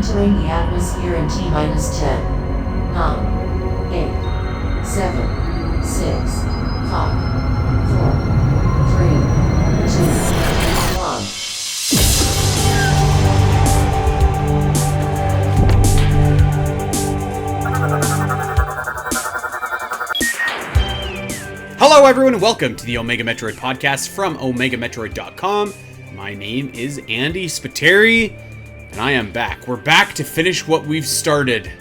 Entering the atmosphere in T minus 10, 9, 8, 7, 6, 5, 4, 3, 2, 1. Hello everyone and welcome to the Omega Metroid podcast from OmegaMetroid.com. My name is Andy Spiteri, and I am back. We're back to finish what we've started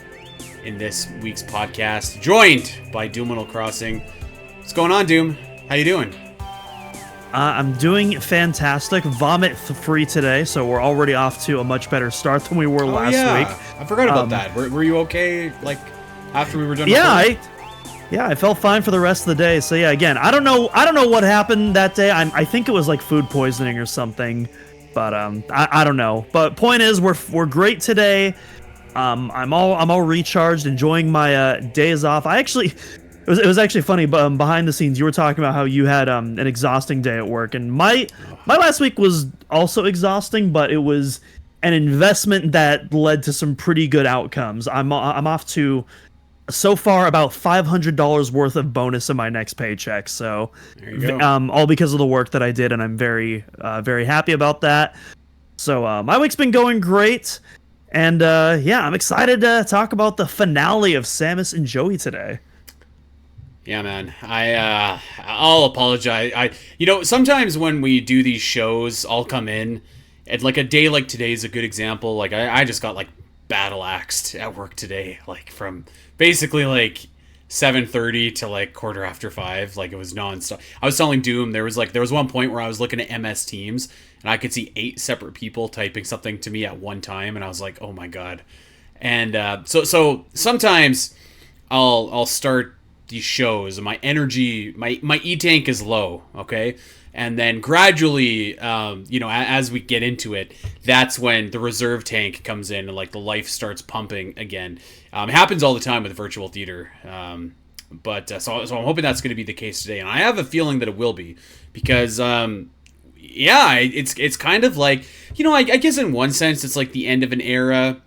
in this week's podcast, joined by Doominal Crossing. What's going on, Doom? How you doing? I'm doing fantastic. Vomit-free today, so we're already off to a much better start than we were last week. I forgot about that. Were you okay, like, after we were done? Yeah, I felt fine for the rest of the day. So yeah, again, I don't know what happened that day. I think it was like food poisoning or something, but I don't know. But point is, we're great today. I'm all recharged, enjoying my days off. It was actually funny, but behind the scenes, you were talking about how you had an exhausting day at work, and my last week was also exhausting, but it was an investment that led to some pretty good outcomes. I'm off to, so far, about $500 worth of bonus in my next paycheck. So, there you go. All because of the work that I did, and I'm very, very happy about that. So, my week's been going great, and yeah, I'm excited to talk about the finale of Samus and Joey today. Yeah, man. I'll apologize. Sometimes when we do these shows, I'll come in, and like a day like today is a good example. Like I just got like battle axed at work today, like from basically like 7:30 to like 5:15. Like it was nonstop. I was telling Doom there was one point where I was looking at MS Teams and I could see 8 separate people typing something to me at one time, and I was like, oh my god. And so sometimes I'll start these shows and my energy, my E-tank is low, okay? And then gradually, as we get into it, that's when the reserve tank comes in and like the life starts pumping again. It happens all the time with virtual theater. So I'm hoping that's going to be the case today. And I have a feeling that it will be because, it's kind of like, I guess in one sense, it's like the end of an era.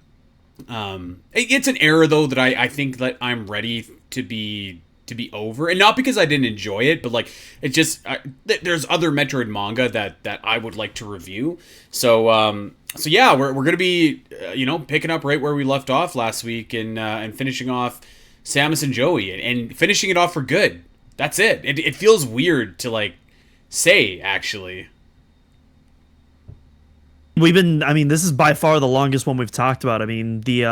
It's an era though that I think that I'm ready to be over, and not because I didn't enjoy it, but like it just there's other Metroid manga that I would like to review. So yeah, we're gonna be picking up right where we left off last week and finishing off Samus and Joey and finishing it off for good. That's it. It feels weird to like say actually. This is by far the longest one we've talked about. I mean, the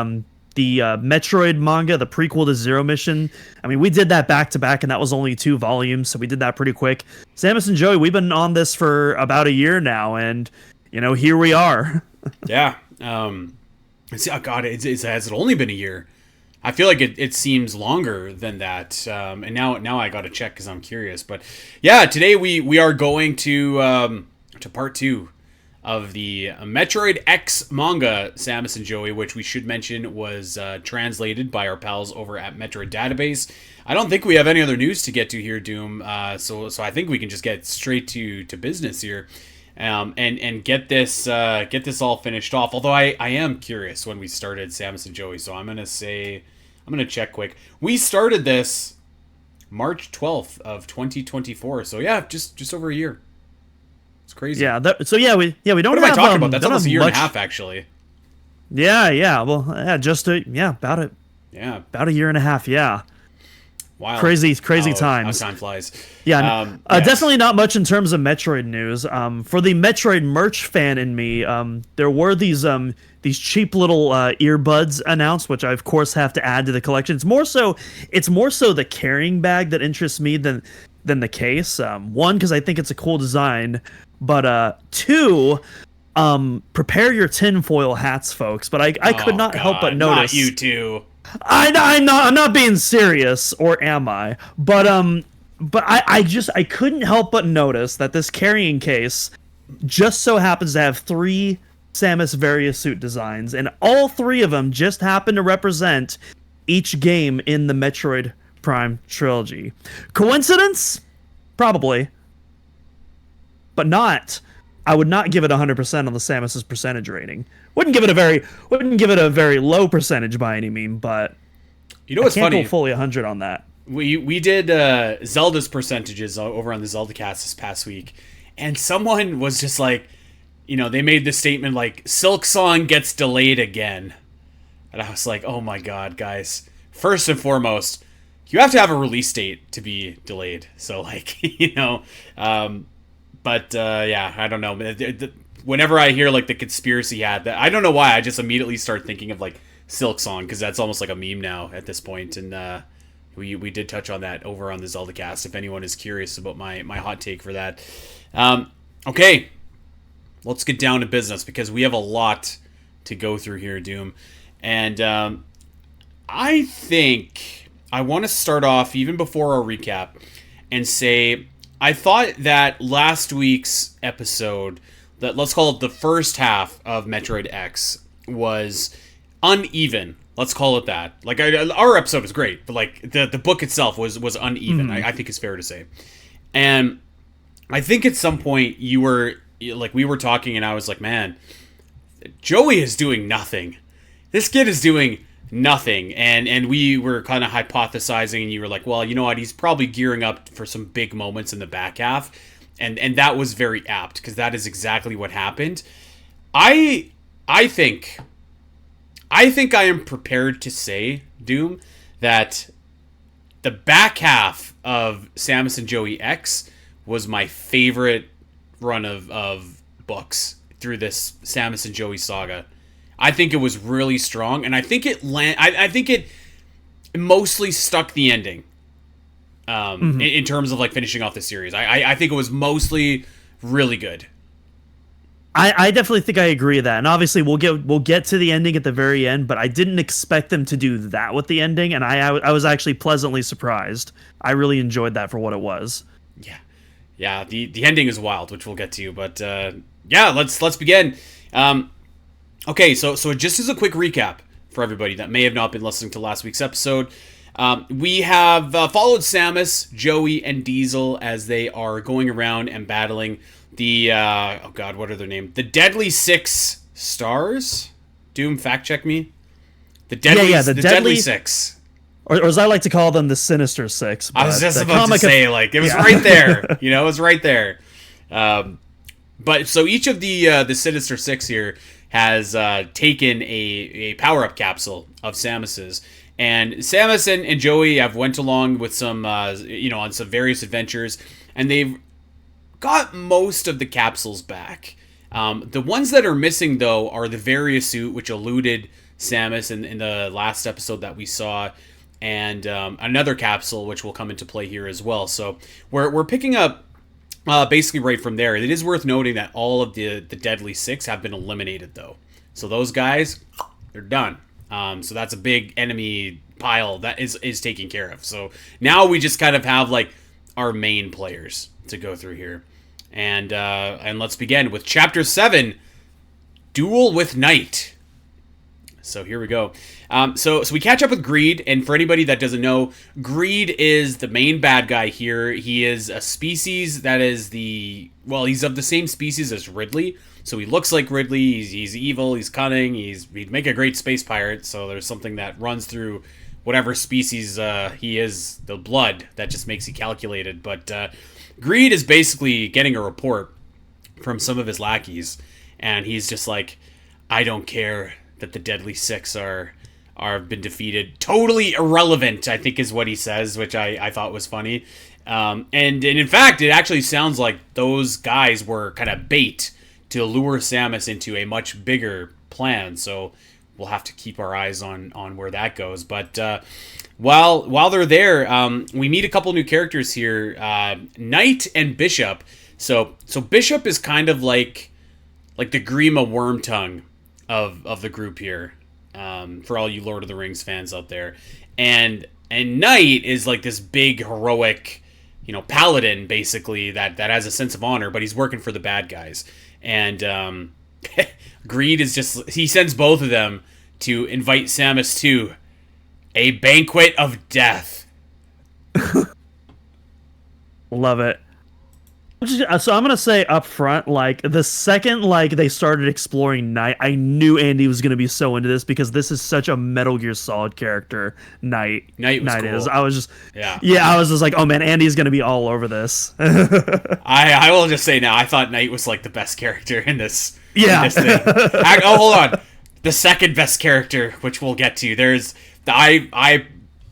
Metroid manga, the prequel to Zero Mission, we did that back to back, and that was only 2 volumes, so we did that pretty quick. Samus and Joey, we've been on this for about a year now, and here we are. Yeah. Oh god, has it only been a year? I feel like it seems longer than that. And now I gotta check because I'm curious. But yeah, today we are going to part 2 of the Metroid X manga, Samus and Joey, which we should mention was translated by our pals over at Metroid Database. I don't think we have any other news to get to here, Doom. So I think we can just get straight to business here, and get this all finished off. Although I am curious when we started Samus and Joey, so I'm gonna check quick. We started this March 12th of 2024. So yeah, just over a year. It's crazy. Yeah. We don't. What am I talking about? That's almost a year and a half, actually. Yeah. Well, yeah, about it. Yeah. About a year and a half. Yeah. Wow. Crazy times. How time flies. Yeah. Definitely not much in terms of Metroid news. For the Metroid merch fan in me, there were these cheap little earbuds announced, which I of course have to add to the collection. It's more so the carrying bag that interests me than the case. One, because I think it's a cool design. But 2, prepare your tinfoil hats, folks. But I could not help but notice. Not you too. I'm not being serious, or am I? But I couldn't help but notice that this carrying case just so happens to have 3 Samus various suit designs, and all 3 of them just happen to represent each game in the Metroid Prime trilogy. Coincidence? Probably. But not. I would not give it 100% on the Samus's percentage rating. Wouldn't give it a very low percentage by any mean, but You know I what's can't funny? go fully 100 on that. We did Zelda's percentages over on the Zelda cast this past week, and someone was just like, they made the statement like Silk Song gets delayed again, and I was like, oh my god, guys! First and foremost, you have to have a release date to be delayed. So like, yeah, I don't know. Whenever I hear like the conspiracy hat, I don't know why I just immediately start thinking of like Silk Song because that's almost like a meme now at this point, and. We did touch on that over on the Zelda cast, if anyone is curious about my hot take for that. Okay, let's get down to business, because we have a lot to go through here, Doom. And I think I want to start off, even before our recap, and say I thought that last week's episode, that let's call it the first half of Metroid X, was uneven. Let's call it that. Like, our episode was great, but like the book itself was uneven. I think it's fair to say. And I think at some point we were talking, and I was like, man, Joey is doing nothing. This kid is doing nothing. And we were kind of hypothesizing, and you were like, well, you know what? He's probably gearing up for some big moments in the back half. And that was very apt, because that is exactly what happened. I think I am prepared to say, Doom, that the back half of Samus and Joey X was my favorite run of books through this Samus and Joey saga. I think it was really strong, and I think I think it mostly stuck the ending in terms of like finishing off the series. I think it was mostly really good. I definitely think I agree with that, and obviously we'll get to the ending at the very end, but I didn't expect them to do that with the ending, and I was actually pleasantly surprised. I really enjoyed that for what it was. Yeah. The ending is wild, which we'll get to, but yeah, let's begin. Okay, so just as a quick recap for everybody that may have not been listening to last week's episode, we have followed Samus, Joey, and Diesel as they are going around and battling the what are their names? The Deadly Six Stars? Doom, fact check me. The Deadly Six. Or as I like to call them, the Sinister Six. I was just about to say, like, it was right there. It was right there. But so each of the Sinister Six here has taken a power-up capsule of Samus's. And Samus and Joey have went along with some, on some various adventures, and they've got most of the capsules back. The ones that are missing, though, are the various suit, which eluded Samus in the last episode that we saw, and another capsule, which will come into play here as well. So we're picking up basically right from there. It is worth noting that all of the Deadly Six have been eliminated, though. So those guys, they're done. So that's a big enemy pile that is taken care of. So now we just kind of have like our main players to go through here. And let's begin with Chapter 7, Duel with Night. So here we go. So we catch up with Greed, and for anybody that doesn't know, Greed is the main bad guy here. He is a species that is he's of the same species as Ridley. So he looks like Ridley. He's evil. He's cunning. He'd make a great space pirate. So there's something that runs through whatever species he is, the blood that just makes he calculated. But Greed is basically getting a report from some of his lackeys, and he's just like, I don't care that the Deadly Six are been defeated. Totally irrelevant, I think is what he says, which I thought was funny. And in fact, it actually sounds like those guys were kind of bait to lure Samus into a much bigger plan. So we'll have to keep our eyes on where that goes. But while they're there, we meet a couple new characters here, Knight and Bishop. So Bishop is kind of like the Grima Wormtongue of the group here, for all you Lord of the Rings fans out there. And Knight is like this big heroic, paladin basically that has a sense of honor, but he's working for the bad guys. And Greed is he sends both of them to invite Samus to a banquet of death. Love it. So I'm gonna say up front, like the second like they started exploring Knight, I knew Andy was gonna be so into this because this is such a Metal Gear Solid character. Knight was cool. I was just, Yeah. yeah, I was just like, oh man, Andy's gonna be all over this. I will just say now, I thought Knight was like the best character in this. Yeah. In this thing. Oh, hold on. The second best character, which we'll get to. I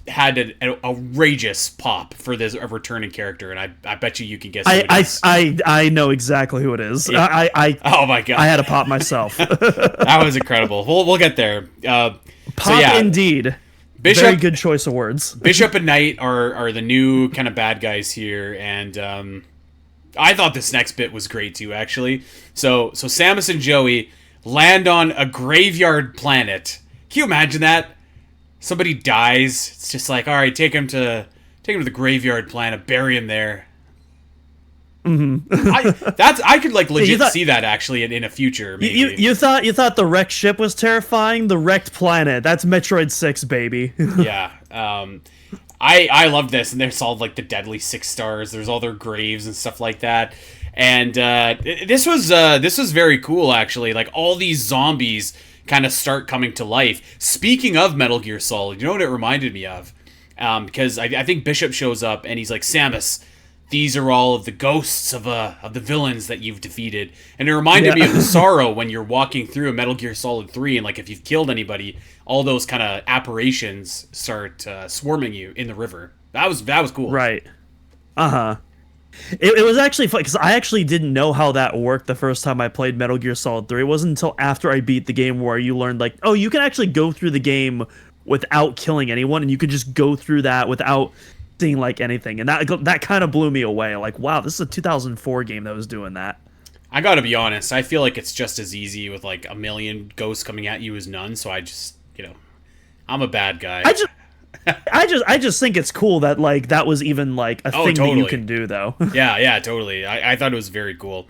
had an outrageous pop for this a returning character, and I bet you can guess. Who it is. I know exactly who it is. Yeah. Oh my god! I had a pop myself. That was incredible. We'll get there. Pop indeed. Bishop, very good choice of words. Bishop and Knight are the new kind of bad guys here, and I thought this next bit was great too. Actually, so Samus and Joey land on a graveyard planet. Can you imagine that? Somebody dies. It's just like, all right, take him to the graveyard planet, bury him there. Mm-hmm. I could like legit see that actually in a future. Maybe. You thought the wrecked ship was terrifying? The wrecked planet. That's Metroid 6, baby. Yeah. I love this, and there's all like the deadly 6 stars. There's all their graves and stuff like that. And this was very cool actually. Like all these zombies kind of start coming to life. Speaking of Metal Gear Solid, you know what it reminded me of? Because I think Bishop shows up and he's like, Samus, these are all of the ghosts of the villains that you've defeated. And it reminded me of the sorrow when you're walking through a Metal Gear Solid 3 and like if you've killed anybody, all those kind of apparitions start swarming you in the river. That was cool. Right. Uh-huh. It was actually fun because I actually didn't know how that worked the first time I played Metal Gear Solid 3. It wasn't until after I beat the game where you learned like, oh, you can actually go through the game without killing anyone, and you could just go through that without seeing like anything. And that kind of blew me away. Like, wow, this is a 2004 game that was doing that. I gotta be honest, I feel like it's just as easy with like a million ghosts coming at you as none, so I just, I'm a bad guy. I just think it's cool that like that was even like a thing totally. that you can do though. yeah, totally. I thought it was very cool.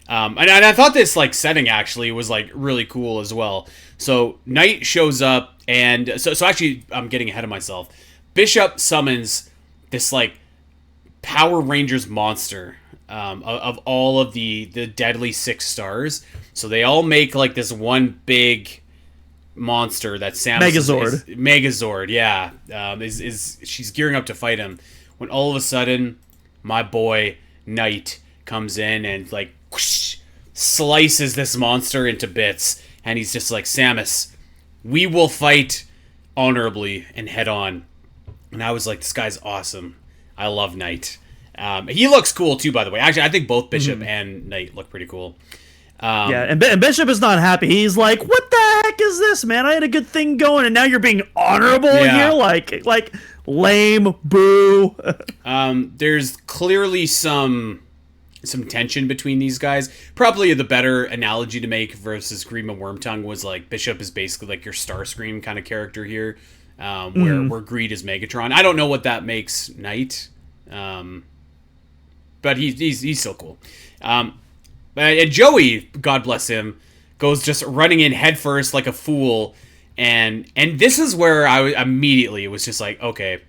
And I thought this like setting actually was like really cool as well. So Knight shows up, and so actually I'm getting ahead of myself. Bishop summons this like Power Rangers monster of all of the deadly 6 stars. So they all make like this one big monster that Samus Megazord, yeah, is she's gearing up to fight him when all of a sudden my boy Knight comes in and like whoosh, slices this monster into bits, and he's just like, Samus, we will fight honorably and head on. And I was like, this guy's awesome. I love Knight. He looks cool too, by the way. Actually, I think both Bishop and Knight look pretty cool. And Bishop is not happy. He's like, what the heck is this, man? I had a good thing going, and now you're being honorable here? Like lame, boo. There's clearly some tension between these guys. Probably the better analogy to make versus Green and Wormtongue was like Bishop is basically like your Starscream kind of character here, where Greed is Megatron. I don't know what that makes Knight, but he's still cool. And Joey, God bless him, goes just running in headfirst like a fool, and this is where I immediately was just like, okay,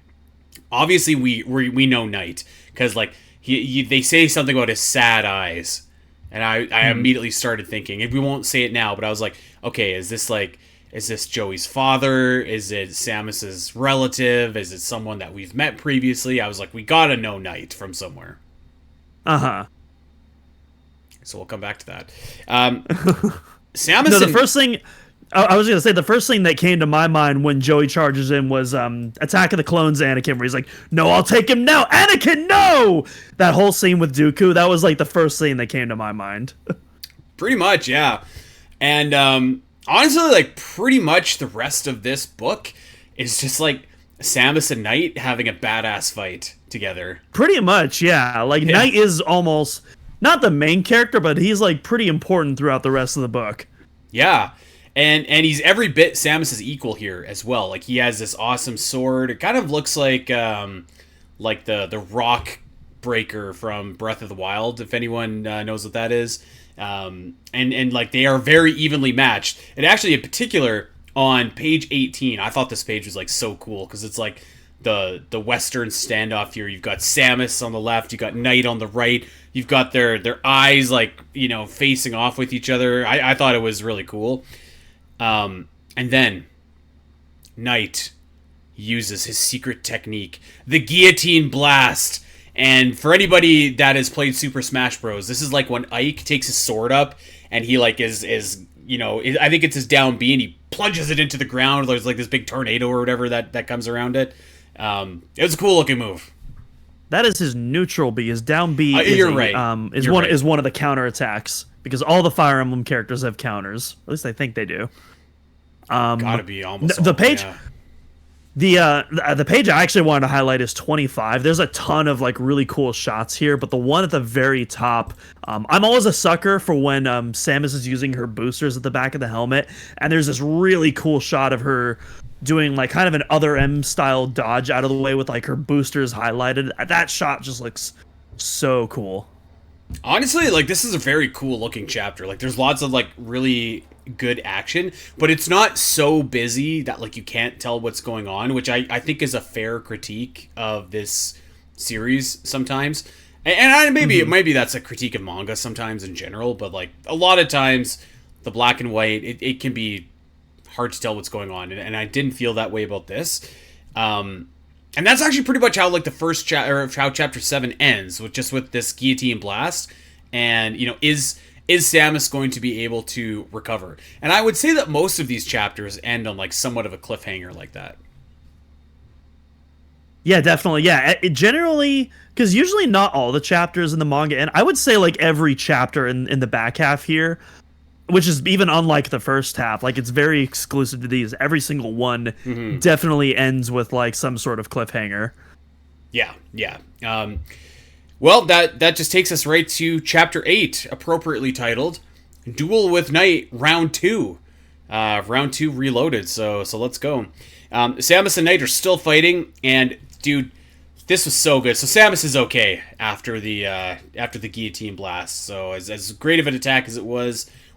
obviously we know Knight because like they say something about his sad eyes, and I immediately started thinking, and we won't say it now, but I was like, okay, is this Joey's father? Is it Samus's relative? Is it someone that we've met previously? I was like, we gotta know Knight from somewhere. So we'll come back to that. Samus. No, the first thing I was gonna say, the first thing that came to my mind when Joey charges in was Attack of the Clones Anakin, where he's like, "No, I'll take him now, Anakin, no!" That whole scene with Dooku, that was like the first thing that came to my mind. Pretty much, yeah. And honestly, like pretty much the rest of this book is just like Samus and Knight having a badass fight together. Pretty much, yeah. Like Knight is almost not the main character, but he's like pretty important throughout the rest of the book. Yeah. And he's every bit Samus's equal here as well. Like he has this awesome sword. It kind of looks like the rock breaker from Breath of the Wild, if anyone knows what that is. And like they are very evenly matched. And actually, in particular, on page 18, I thought this page was like so cool because it's like the Western standoff here. You've got Samus on the left, you got Knight on the right, you've got their eyes like, facing off with each other. I thought it was really cool. And then Knight uses his secret technique, the guillotine blast. And for anybody that has played Super Smash Bros, this is like when Ike takes his sword up and he like is I think it's his down B, and he plunges it into the ground. There's like this big tornado or whatever that comes around it. It was a cool looking move. That is his neutral B. His down B you're right. is one of the counter attacks, because all the Fire Emblem characters have counters. At least I think they do. Gotta be almost the page. Yeah. The page I actually wanted to highlight is 25. There's a ton of like really cool shots here, but the one at the very top, I'm always a sucker for when Samus is using her boosters at the back of the helmet, and there's this really cool shot of her doing like kind of an Other M style dodge out of the way with like her boosters highlighted. That shot just looks so cool. Honestly, like, this is a very cool looking chapter. Like, there's lots of like really good action, but it's not so busy that like you can't tell what's going on, which I think is a fair critique of this series sometimes. And maybe that's a critique of manga sometimes in general, but like a lot of times the black and white, it can be hard to tell what's going on, and I didn't feel that way about this. And that's actually pretty much how like the first chapter, or how chapter 7 ends, with this guillotine blast. And is Samus going to be able to recover? And I would say that most of these chapters end on like somewhat of a cliffhanger like that. Yeah, definitely. Yeah, it generally, because usually not all the chapters in the manga, and I would say like every chapter in the back half here, which is even unlike the first half, like it's very exclusive to these. Every single one definitely ends with like some sort of cliffhanger. Yeah. Well, that just takes us right to chapter 8, appropriately titled Duel with Knight Round 2. Round 2 reloaded, so let's go. Samus and Knight are still fighting, and dude, this was so good. So Samus is okay after the guillotine blast. So as great of an attack as it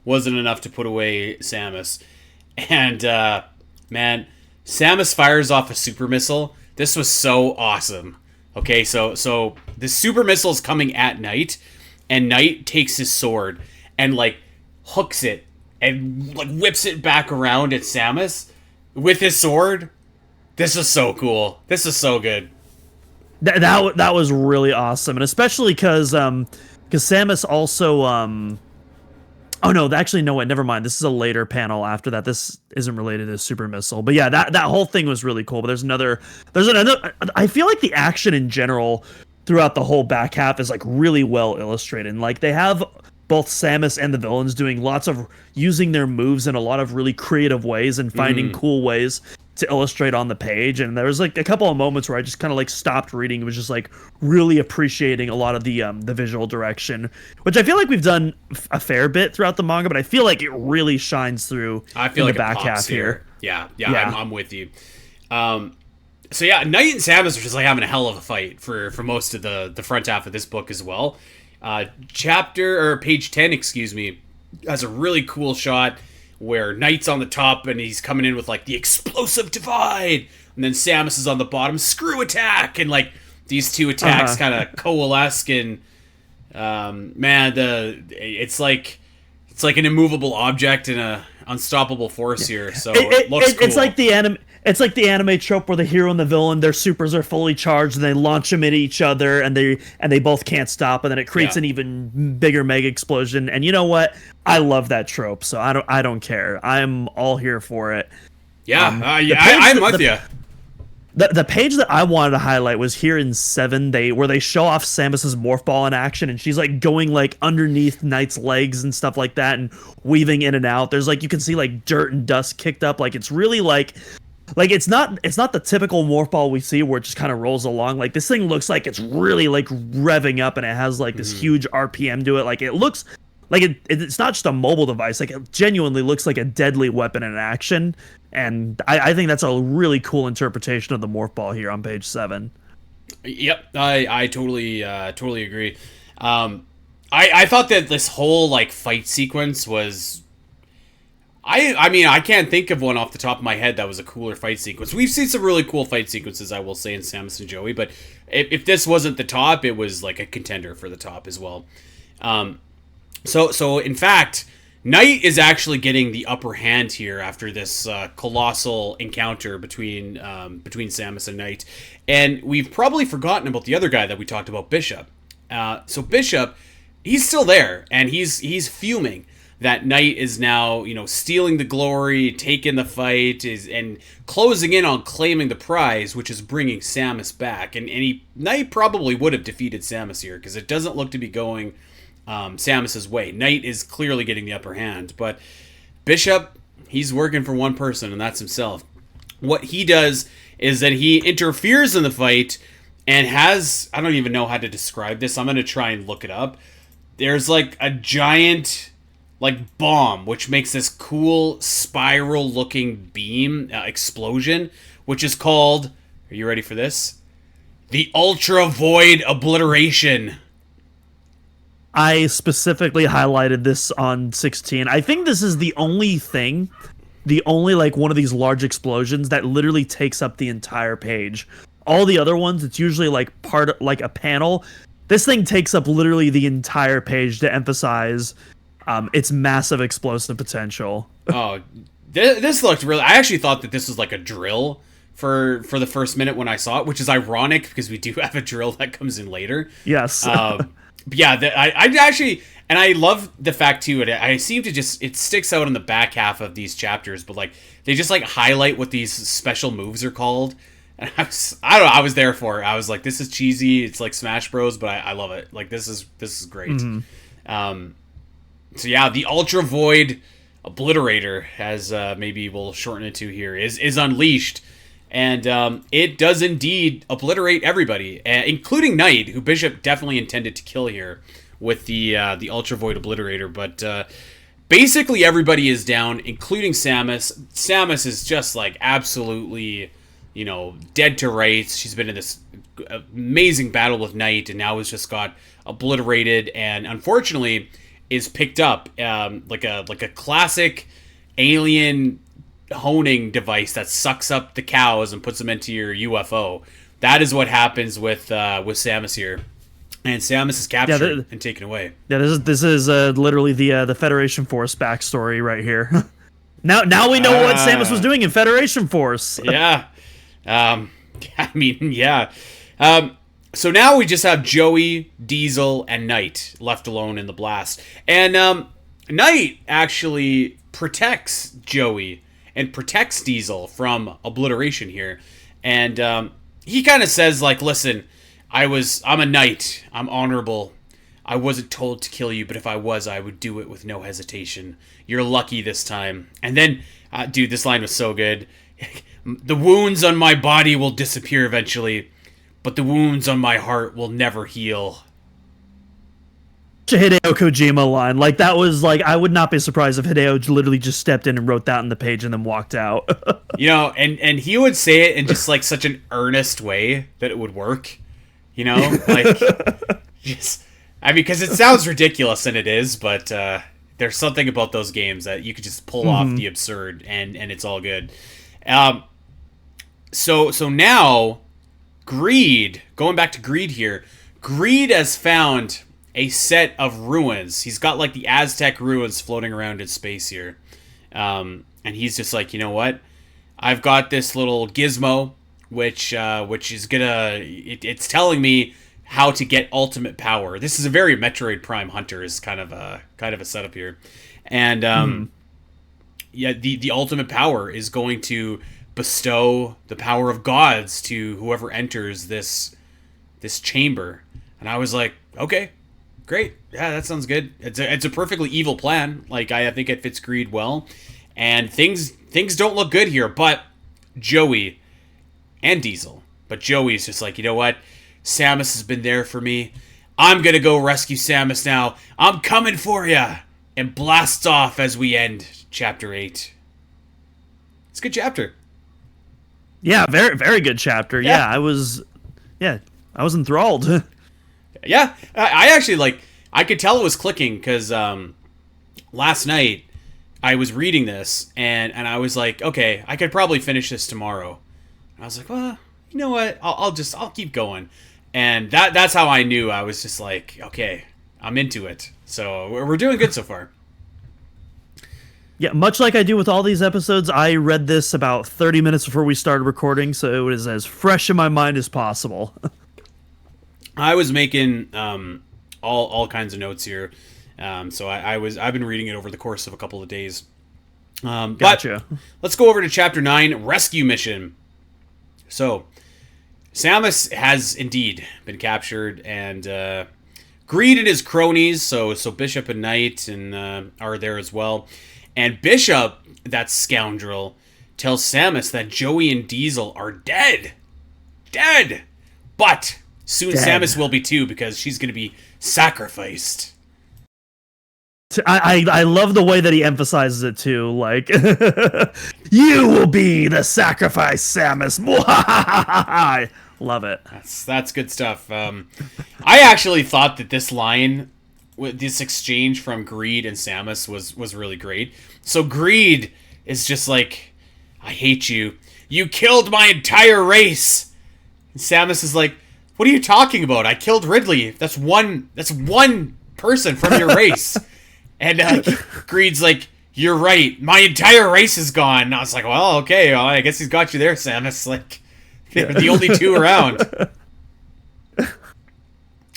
wasn't enough to put away Samus. And man, Samus fires off a super missile. This was so awesome. Okay, so the super missile's coming at Knight, and Knight takes his sword and like hooks it and like whips it back around at Samus with his sword. This is so cool. This is so good. That was really awesome, and especially because Samus also oh no, actually no, wait, never mind. This is a later panel after that. This isn't related to Super Missile. But yeah, that whole thing was really cool. But there's another I feel like the action in general throughout the whole back half is like really well illustrated. And like they have both Samus and the villains doing lots of using their moves in a lot of really creative ways and finding cool ways to illustrate on the page. And there was like a couple of moments where I just kind of like stopped reading. It was just like really appreciating a lot of the visual direction, which I feel like we've done a fair bit throughout the manga, but I feel like it really shines through. I feel like the back half here. Yeah. I'm with you. So yeah, Knight and Samus are just like having a hell of a fight for most of the front half of this book as well. Page 10, excuse me, has a really cool shot where Knight's on the top and he's coming in with like the explosive divide, and then Samus is on the bottom, screw attack, and like these two attacks kind of coalesce, and man, it's like an immovable object and a unstoppable force here. So it looks cool. It's like the anime trope where the hero and the villain, their supers are fully charged and they launch them at each other and they both can't stop, and then it creates an even bigger mega explosion. And you know what? I love that trope, so I don't care. I'm all here for it. Yeah, I'm with you. The page that I wanted to highlight was here in 7, where they show off Samus's morph ball in action, and she's like going like underneath Knight's legs and stuff like that, and weaving in and out. There's like, you can see like dirt and dust kicked up. Like it's really like it's not the typical morph ball we see where it just kind of rolls along. Like this thing looks like it's really like revving up, and it has like this huge RPM to it. Like it looks like it's not just a mobile device. Like it genuinely looks like a deadly weapon in action. And I think that's a really cool interpretation of the morph ball here on page 7. Yep, I totally agree. I thought that this whole like fight sequence was, I mean, I can't think of one off the top of my head that was a cooler fight sequence. We've seen some really cool fight sequences, I will say, in Samus and Joey, but if this wasn't the top, it was like a contender for the top as well. So in fact, Knight is actually getting the upper hand here after this colossal encounter between Samus and Knight, and we've probably forgotten about the other guy that we talked about, Bishop. So Bishop, he's still there, and he's fuming that Knight is now, stealing the glory, taking the fight, and closing in on claiming the prize, which is bringing Samus back. And Knight probably would have defeated Samus here, because it doesn't look to be going Samus's way. Knight is clearly getting the upper hand, but Bishop, he's working for one person, and that's himself. What he does is that he interferes in the fight and has, I don't even know how to describe this. I'm going to try and look it up. There's like a giant bomb, which makes this cool spiral looking beam explosion, which is called, are you ready for this? The Ultra Void Obliteration. I specifically highlighted this on 16. I think this is the only one of these large explosions that literally takes up the entire page. All the other ones, it's usually like part of like a panel. This thing takes up literally the entire page to emphasize its massive explosive potential. Oh, this looked really... I actually thought that this was like a drill for the first minute when I saw it, which is ironic because we do have a drill that comes in later. Yes. But yeah, I actually... And I love the fact, too, I seem to just... It sticks out in the back half of these chapters, but like they just like highlight what these special moves are called. And I don't know, I was there for it. I was like, this is cheesy. It's like Smash Bros, but I love it. Like, this is great. Mm-hmm. So yeah, the Ultra Void Obliterator, as maybe we'll shorten it to here, is unleashed, and it does indeed obliterate everybody, including Knight, who Bishop definitely intended to kill here with the Ultra Void Obliterator. But basically everybody is down, including Samus. Samus is just like absolutely, dead to rights. She's been in this amazing battle with Knight, and now has just got obliterated, and unfortunately is picked up like a classic alien honing device that sucks up the cows and puts them into your UFO. That is what happens with Samus here, and Samus is captured and taken away. Yeah, this is literally the Federation Force backstory right here. now we know what Samus was doing in Federation Force. Yeah, I mean, yeah. So now we just have Joey, Diesel, and Knight left alone in the blast. And Knight actually protects Joey and protects Diesel from obliteration here. And he kind of says, like, listen, I'm a knight. I'm honorable. I wasn't told to kill you, but if I was, I would do it with no hesitation. You're lucky this time. And then, dude, this line was so good. The wounds on my body will disappear eventually, but the wounds on my heart will never heal. Hideo Kojima line. Like, that was like, I would not be surprised if Hideo literally just stepped in and wrote that on the page and then walked out. And he would say it in just like such an earnest way that it would work. Like, just, I mean, because it sounds ridiculous, and it is, but there's something about those games that you could just pull off the absurd, and it's all good. So now, Greed, going back to Greed here, Greed has found a set of ruins. He's got like the Aztec ruins floating around in space here. And he's just like, you know what? I've got this little gizmo, which is gonna, it's telling me how to get ultimate power. This is a very Metroid Prime Hunters kind of a setup here. And yeah, the ultimate power is going to bestow the power of gods to whoever enters this chamber. And I was like, okay, great. Yeah, that sounds good. It's a perfectly evil plan. Like, I think it fits Greed well. And things don't look good here, but Joey and Diesel. But Joey's just like, you know what? Samus has been there for me. I'm going to go rescue Samus now. I'm coming for ya. And blasts off as we end Chapter 8. It's a good chapter. Yeah, very, very good chapter. Yeah, I was enthralled. Yeah, I actually, like, I could tell it was clicking because last night I was reading this, and I was like, okay, I could probably finish this tomorrow. And I was like, well, you know what? I'll keep going. And that's how I knew. I was just like, okay, I'm into it. So we're doing good so far. Yeah, much like I do with all these episodes, I read this about 30 minutes before we started recording, so it was as fresh in my mind as possible. I was making all kinds of notes here, so I've been reading it over the course of a couple of days. Gotcha. But let's go over to Chapter 9, Rescue Mission. So, Samus has indeed been captured, and Greed and his cronies, so Bishop and Knight, and are there as well. And Bishop, that scoundrel, tells Samus that Joey and Diesel are dead. Dead! But soon Samus will be too, because she's going to be sacrificed. I love the way that he emphasizes it too, like, you will be the sacrifice, Samus. I love it. That's good stuff. I actually thought that this line, this exchange from Greed and Samus was really great. So Greed is just like, I hate you. You killed my entire race. And Samus is like, what are you talking about? I killed Ridley. That's one person from your race. And Greed's like, you're right. My entire race is gone. And I was like, well, okay. Well, I guess he's got you there, Samus. Like, they're the only two around.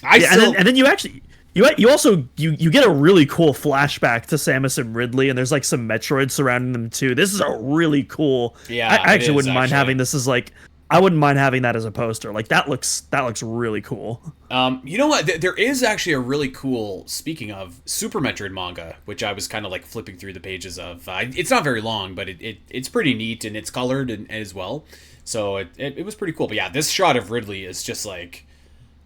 And then you actually... You also get a really cool flashback to Samus and Ridley, and there's like some Metroid surrounding them too. This is a really cool. Yeah, I actually wouldn't mind having this as like. I wouldn't mind having that as a poster. Like that looks really cool. You know what? There is actually a really cool. Speaking of Super Metroid Manga, which I was kind of like flipping through the pages of. It's not very long, but it's pretty neat and it's colored and as well. So it was pretty cool. But yeah, this shot of Ridley is just like,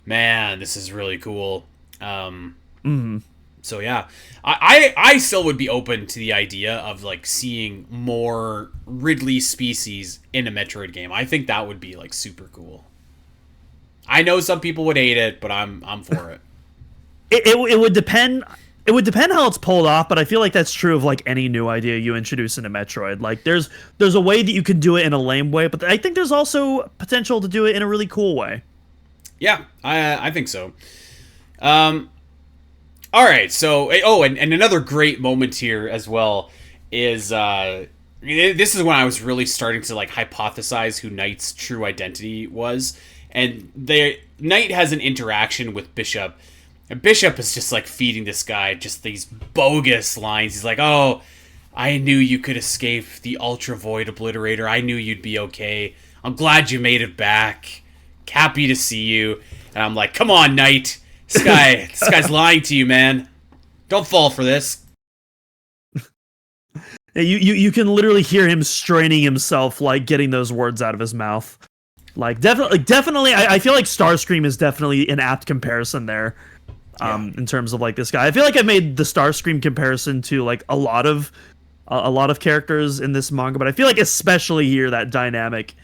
man, this is really cool. So yeah, I still would be open to the idea of like seeing more Ridley species in a Metroid game. I think that would be like super cool. I know some people would hate it, but I'm for it. It would depend. It would depend how it's pulled off, but I feel like that's true of like any new idea you introduce into Metroid. Like there's a way that you can do it in a lame way, but I think there's also potential to do it in a really cool way. Yeah, I think so. All right, so and another great moment here as well is this is when I was really starting to like hypothesize who Knight's true identity was, and Knight has an interaction with Bishop, and Bishop is just like feeding this guy just these bogus lines. He's like, "Oh, I knew you could escape the Ultra Void Obliterator. I knew you'd be okay. I'm glad you made it back. Happy to see you." And I'm like, "Come on, Knight. This guy's lying to you, man. Don't fall for this." You can literally hear him straining himself, like getting those words out of his mouth. Like definitely, I feel like Starscream is definitely an apt comparison there. In terms of like this guy, I feel like I made the Starscream comparison to like a lot of characters in this manga, but I feel like especially here that dynamic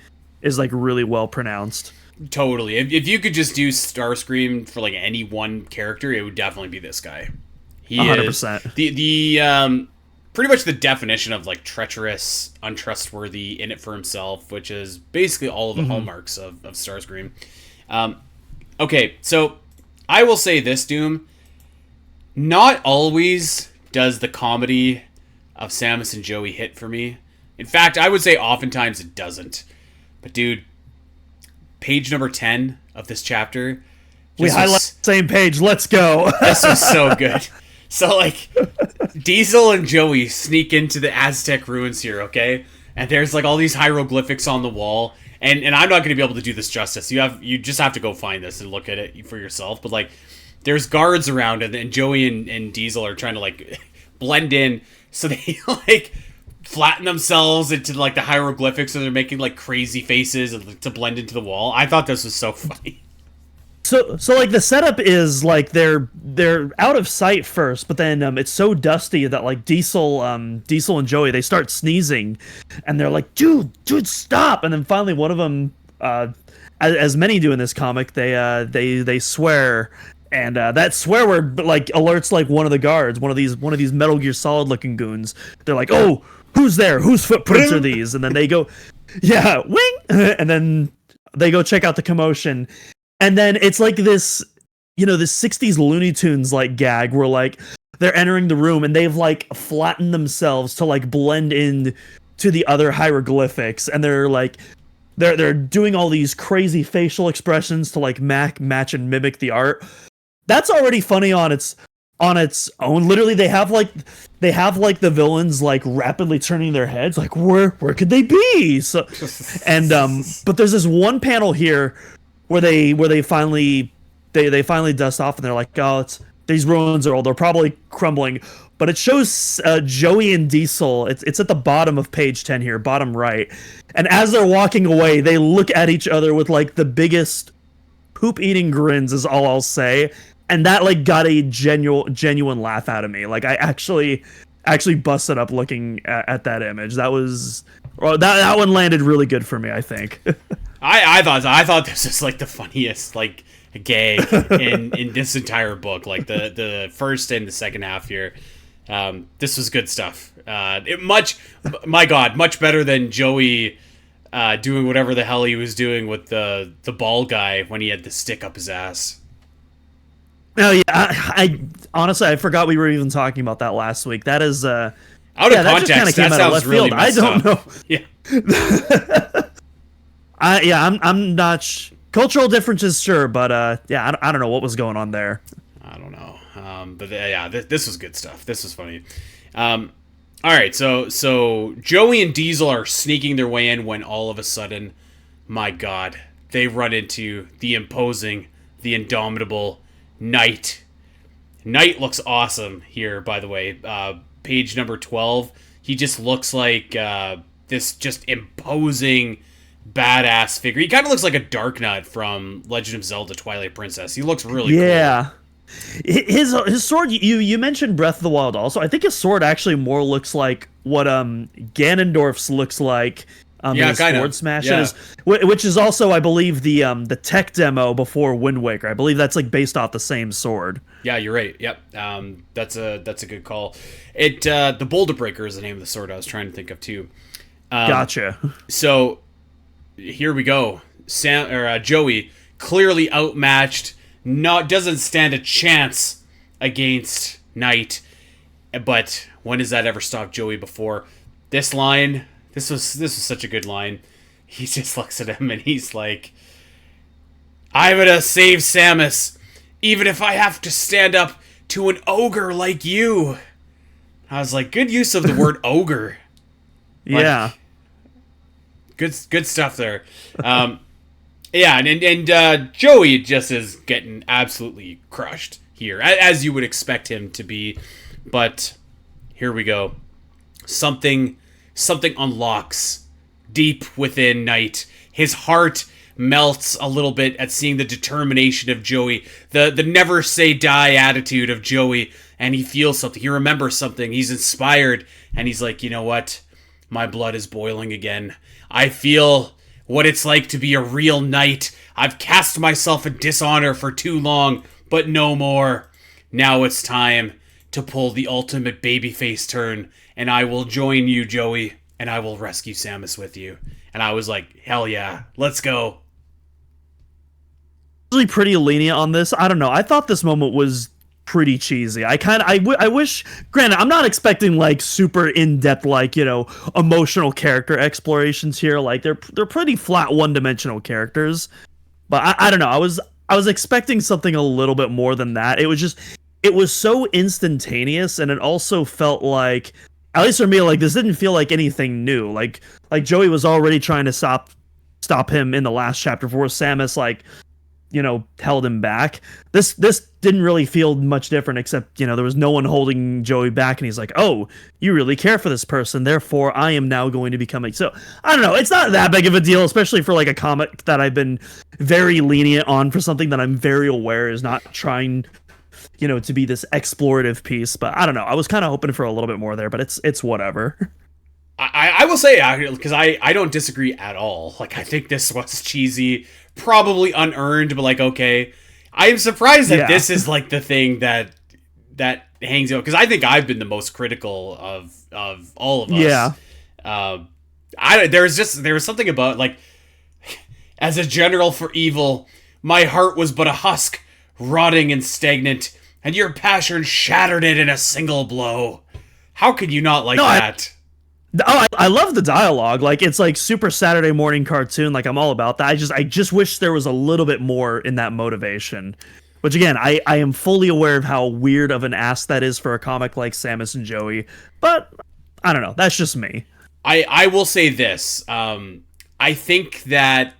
is like really well pronounced. Totally. If you could just do Starscream for like any one character, it would definitely be this guy. He 100%. is the pretty much the definition of like treacherous, untrustworthy, in it for himself, which is basically all of the hallmarks of Starscream. Okay, so I will say this, Doom. Not always does the comedy of Samus and Joey hit for me. In fact, I would say oftentimes it doesn't. But dude, page number 10 of this chapter. We highlight the same page. Let's go. This was so good. So, like, Diesel and Joey sneak into the Aztec ruins here, okay? And there's, like, all these hieroglyphics on the wall. And I'm not going to be able to do this justice. You just have to go find this and look at it for yourself. But, like, there's guards around, and Joey and Diesel are trying to, like, blend in. So they, like, flatten themselves into like the hieroglyphics, so they're making like crazy faces to blend into the wall. I thought this was so funny. So like the setup is like they're out of sight first, but then it's so dusty that like Diesel and Joey, they start sneezing, and they're like, dude stop, and then finally one of them, as many do in this comic, they swear, And that swear word like alerts like one of the guards, one of these Metal Gear Solid looking goons. They're like, "Oh, who's there? Whose footprints are these?" And then they go, "Yeah, wing!" And then they go check out the commotion. And then it's like this, this 60s Looney Tunes like gag where like they're entering the room and they've like flattened themselves to like blend in to the other hieroglyphics, and they're like they're doing all these crazy facial expressions to like match and mimic the art. That's already funny on its own. Literally, they have like the villains like rapidly turning their heads, like where could they be? So, and but there's this one panel here where they finally dust off and they're like, oh, these ruins are old, they're probably crumbling. But it shows Joey and Diesel. It's at the bottom of page 10 here, bottom right. And as they're walking away, they look at each other with like the biggest poop-eating grins is all I'll say. And that like got a genuine laugh out of me. Like I actually busted up looking at that image. That one landed really good for me, I think. I thought this was like the funniest like gag in this entire book. Like the first and the second half here. This was good stuff. Much better than Joey doing whatever the hell he was doing with the ball guy when he had the stick up his ass. Oh yeah, I honestly I forgot we were even talking about that last week. That is out of context. That sounds really messed up. I don't know. Yeah. I'm not cultural differences, sure, but I don't know what was going on there. I don't know. But this was good stuff. This was funny. All right, so Joey and Diesel are sneaking their way in when all of a sudden, my God, they run into the imposing, the indomitable Knight. Knight looks awesome here, by the way. Page number 12. He just looks like this just imposing, badass figure. He kind of looks like a Dark Knight from Legend of Zelda: Twilight Princess. He looks really cool. Yeah. His sword, you mentioned Breath of the Wild also. I think his sword actually more looks like what Ganondorf's looks like. Yeah, kind Sword Smash, yeah. Which is also, I believe, the tech demo before Wind Waker. I believe that's like based off the same sword. Yeah, you're right. Yep, that's a good call. The Boulder Breaker is the name of the sword I was trying to think of too. Gotcha. So here we go. Joey clearly outmatched. Doesn't stand a chance against Knight. But when has that ever stopped Joey before? This line. This was such a good line. He just looks at him and he's like, "I'm gonna save Samus, even if I have to stand up to an ogre like you." I was like, good use of the word ogre. Yeah. Good stuff there. Yeah, and Joey just is getting absolutely crushed here, as you would expect him to be. But here we go. Something unlocks deep within Knight. His heart melts a little bit at seeing the determination of Joey, the never say die attitude of Joey, and he feels something. He remembers something. He's inspired, and he's like, you know what? My blood is boiling again. I feel what it's like to be a real knight. I've cast myself in dishonor for too long, but no more. Now it's time to pull the ultimate babyface turn, and I will join you, Joey, and I will rescue Samus with you. And I was like, hell yeah, let's go. Really pretty lenient on this. I don't know. I thought this moment was pretty cheesy. I wish, granted, I'm not expecting like super in-depth, like, emotional character explorations here. Like they're pretty flat one-dimensional characters. But I don't know. I was expecting something a little bit more than that. It was so instantaneous, and it also felt like, at least for me, like this didn't feel like anything new. Like Joey was already trying to stop him in the last chapter before Samus held him back. This didn't really feel much different, except there was no one holding Joey back, and he's like, "Oh, you really care for this person, therefore I am now going to become so." I don't know. It's not that big of a deal, especially for like a comic that I've been very lenient on, for something that I'm very aware is not trying to be this explorative piece. But I don't know. I was kind of hoping for a little bit more there, but it's whatever. I will say, because I don't disagree at all. Like, I think this was cheesy, probably unearned, but like, okay. I am surprised that Yeah. this is like the thing that hangs out, because I think I've been the most critical of all of us. Yeah. There was something about, like, as a general for evil, my heart was but a husk, rotting and stagnant, and your passion shattered it in a single blow. How could you not like that? I love the dialogue. Like, it's like super Saturday morning cartoon. Like, I'm all about that. I just wish there was a little bit more in that motivation. Which, again, I am fully aware of how weird of an ask that is for a comic like Samus and Joey. But I don't know. That's just me. I will say this. I think that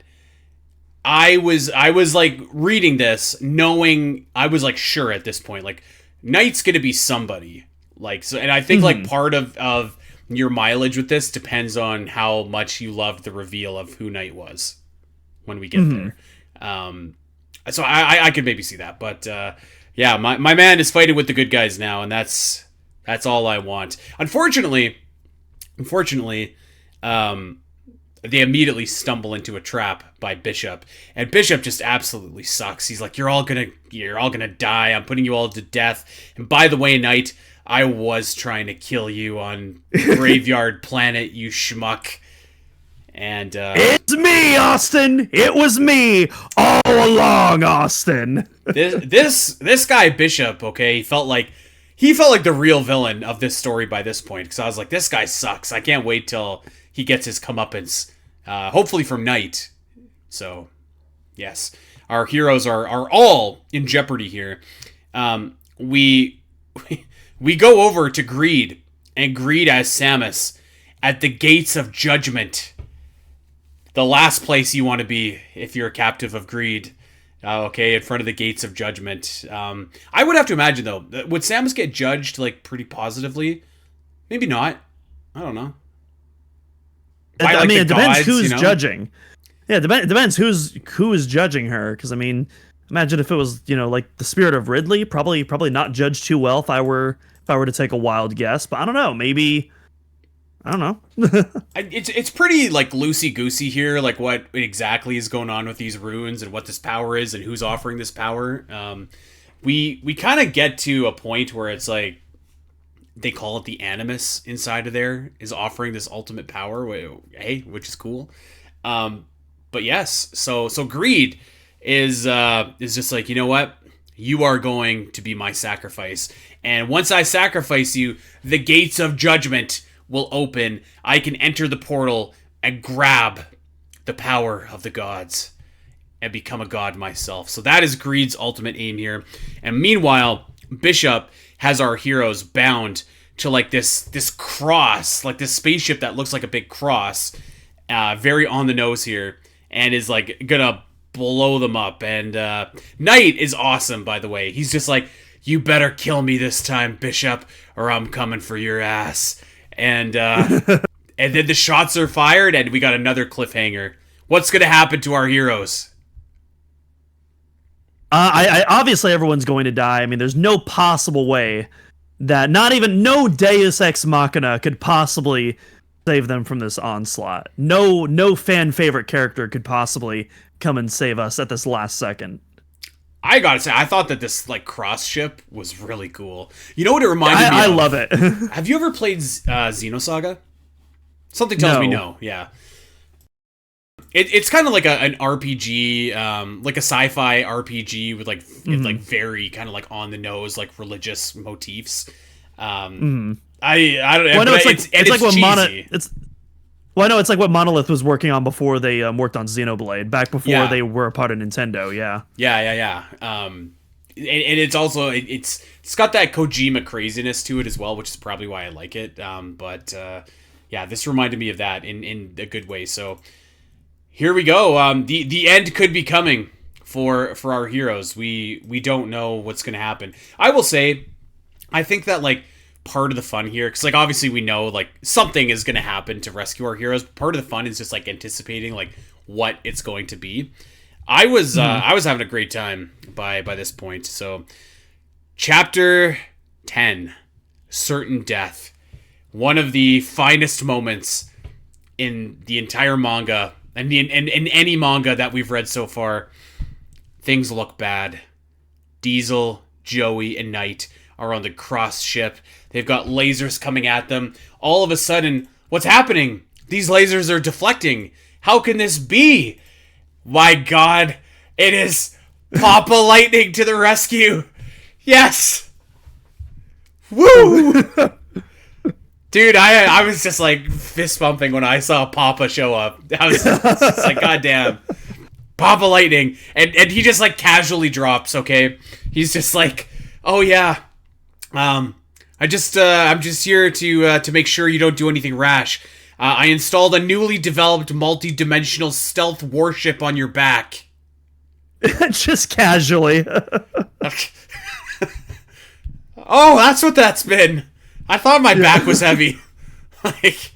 I was like reading this, knowing I was like sure at this point, like, Knight's gonna be somebody. Like, so, and I think like part of your mileage with this depends on how much you loved the reveal of who Knight was when we get there. So I could maybe see that, but yeah, my man is fighting with the good guys now, and that's all I want. Unfortunately, they immediately stumble into a trap by Bishop, and Bishop just absolutely sucks. He's like, you're all gonna die. I'm putting you all to death. And by the way, Knight, I was trying to kill you on Graveyard Planet, you schmuck. And It's me, Austin. It was me all along, Austin. this guy Bishop, okay, he felt like the real villain of this story by this point, because I was like, this guy sucks. I can't wait till he gets his comeuppance, hopefully from Knight. So, yes, our heroes are all in jeopardy here. We go over to Greed, and Greed as Samus at the gates of judgment. The last place you want to be if you're a captive of Greed. Okay, in front of the gates of judgment. I would have to imagine, though, would Samus get judged, like, pretty positively? Maybe not. I don't know. By, like, it depends gods, who's judging. Yeah, it depends who is judging her. Because, I mean, imagine if it was, like the spirit of Ridley. Probably not judged too well if I were to take a wild guess. But I don't know. Maybe... I don't know. It's pretty, like, loosey-goosey here, like, what exactly is going on with these runes and what this power is and who's offering this power. We kind of get to a point where it's like, they call it the Animus inside of there is offering this ultimate power, which is cool. But yes, so Greed is just like, you know what? You are going to be my sacrifice. And once I sacrifice you, the gates of judgment will open. I can enter the portal and grab the power of the gods and become a god myself. So that is Greed's ultimate aim here. And meanwhile, Bishop has our heroes bound to, like, this cross, like this spaceship that looks like a big cross, very on the nose here, and is like gonna blow them up. And Knight is awesome, by the way. He's just like, you better kill me this time, Bishop, or I'm coming for your ass. And and then the shots are fired, and we got another cliffhanger. What's going to happen to our heroes? I obviously everyone's going to die. I mean, there's no possible way that no Deus Ex Machina could possibly save them from this onslaught. No fan favorite character could possibly come and save us at this last second. I gotta say, I thought that this, like, cross ship was really cool. You know what it reminded me of? I love it. Have you ever played Xenosaga? Something tells me no. Yeah. It's kind of like an RPG, like a sci-fi RPG with, like, like very kind of like on the nose, like religious motifs. I don't know. Well, no, it's like what cheesy. Well, I know it's like what Monolith was working on before they worked on Xenoblade, back before they were a part of Nintendo. Yeah. And it's also it's got that Kojima craziness to it as well, which is probably why I like it. But this reminded me of that in a good way. So here we go. The end could be coming for our heroes. We don't know what's going to happen. I will say, I think that, like, part of the fun here, because, like, obviously we know, like, something is going to happen to rescue our heroes. Part of the fun is just, like, anticipating, like, what it's going to be. I was having a great time by this point. So chapter 10, Certain Death, one of the finest moments in the entire manga and in any manga that we've read so far. Things look bad. Diesel, Joey, and Knight are on the cross ship. They've got lasers coming at them. All of a sudden, what's happening? These lasers are deflecting. How can this be? My God, it is Papa Lightning to the rescue. Yes. Woo! Dude, I was just like fist bumping when I saw Papa show up. I was just like, God damn. Papa Lightning. And he just like casually drops, okay? He's just like, oh yeah. I'm just here to make sure you don't do anything rash. I installed a newly developed multi-dimensional stealth warship on your back. Just casually. Oh, that's what that's been. I thought my back was heavy. Like,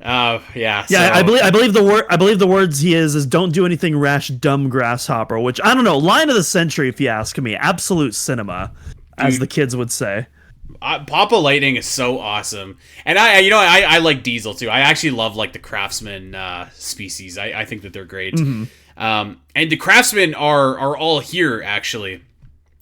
yeah. Yeah, so. I believe the words he is don't do anything rash, dumb grasshopper. Which I don't know. Line of the century, if you ask me. Absolute cinema, as the kids would say. Papa Lightning is so awesome, and I like Diesel too. I actually love like the Craftsman species. I think that they're great. Mm-hmm. And the Craftsmen are all here actually.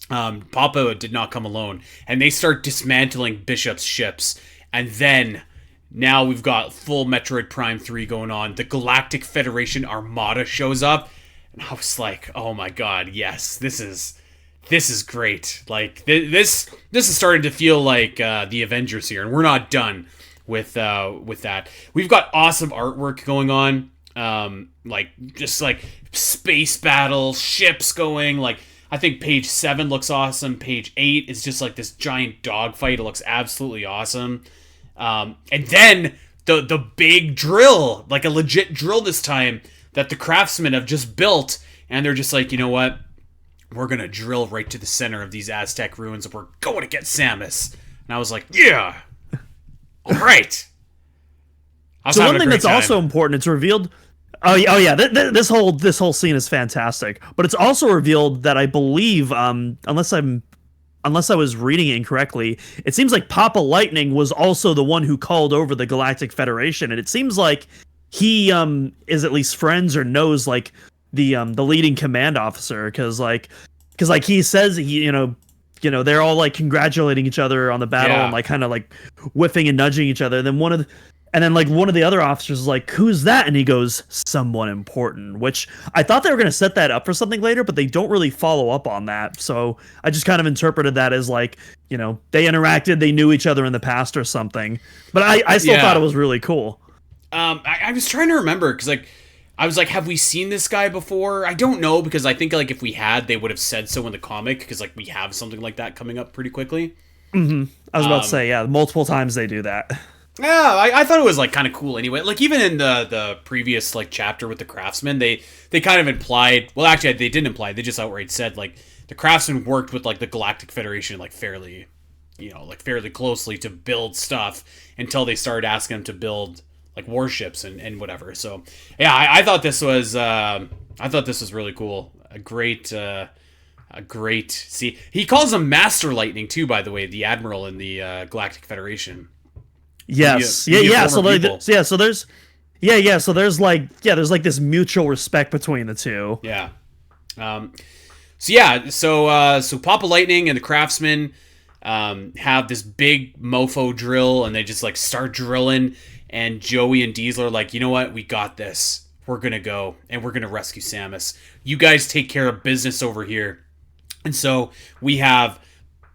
Papa did not come alone, and they start dismantling Bishop's ships, and then now we've got full Metroid Prime 3 going on. The Galactic Federation Armada shows up, and I was like, oh my God, yes, this is great. Like this is starting to feel like the Avengers here, and we're not done with that. We've got awesome artwork going on, like just like space battle, ships going. Like I think page 7 looks awesome. Page 8 is just like this giant dogfight. It looks absolutely awesome. And then the big drill, like a legit drill this time that the Craftsmen have just built, and they're just like, you know what? We're going to drill right to the center of these Aztec ruins, and we're going to get Samus. And I was like, yeah. All right. So one thing that's also important, it's revealed... Oh yeah, this whole scene is fantastic. But it's also revealed that I believe, unless I was reading it incorrectly, it seems like Papa Lightning was also the one who called over the Galactic Federation, and it seems like he is at least friends or knows like the leading command officer, because he says you know they're all like congratulating each other on the battle and like kind of like whiffing and nudging each other. And then one of the other officers is like, who's that? And he goes, someone important, which I thought they were going to set that up for something later, but they don't really follow up on that. So I just kind of interpreted that as like, they interacted, they knew each other in the past or something. But I still thought it was really cool. I was trying to remember, because like, I was like, have we seen this guy before? I don't know, because I think like if we had, they would have said so in the comic, because like we have something like that coming up pretty quickly. Mm-hmm. I was about to say, yeah, multiple times they do that. Yeah, I thought it was like kind of cool anyway. Like even in the previous like chapter with the Craftsmen, they kind of implied. Well, actually, they didn't imply. They just outright said like the Craftsmen worked with like the Galactic Federation like fairly closely to build stuff until they started asking them to build like warships and whatever. So yeah, I thought this was really cool. A great. See, he calls him Master Lightning too. By the way, the Admiral in the Galactic Federation. Yes. So there's this mutual respect between the two. Yeah. So Papa Lightning and the Craftsmen have this big mofo drill, and they just like start drilling, and Joey and Diesel are like, you know what? We got this. We're gonna go and we're gonna rescue Samus. You guys take care of business over here. And so we have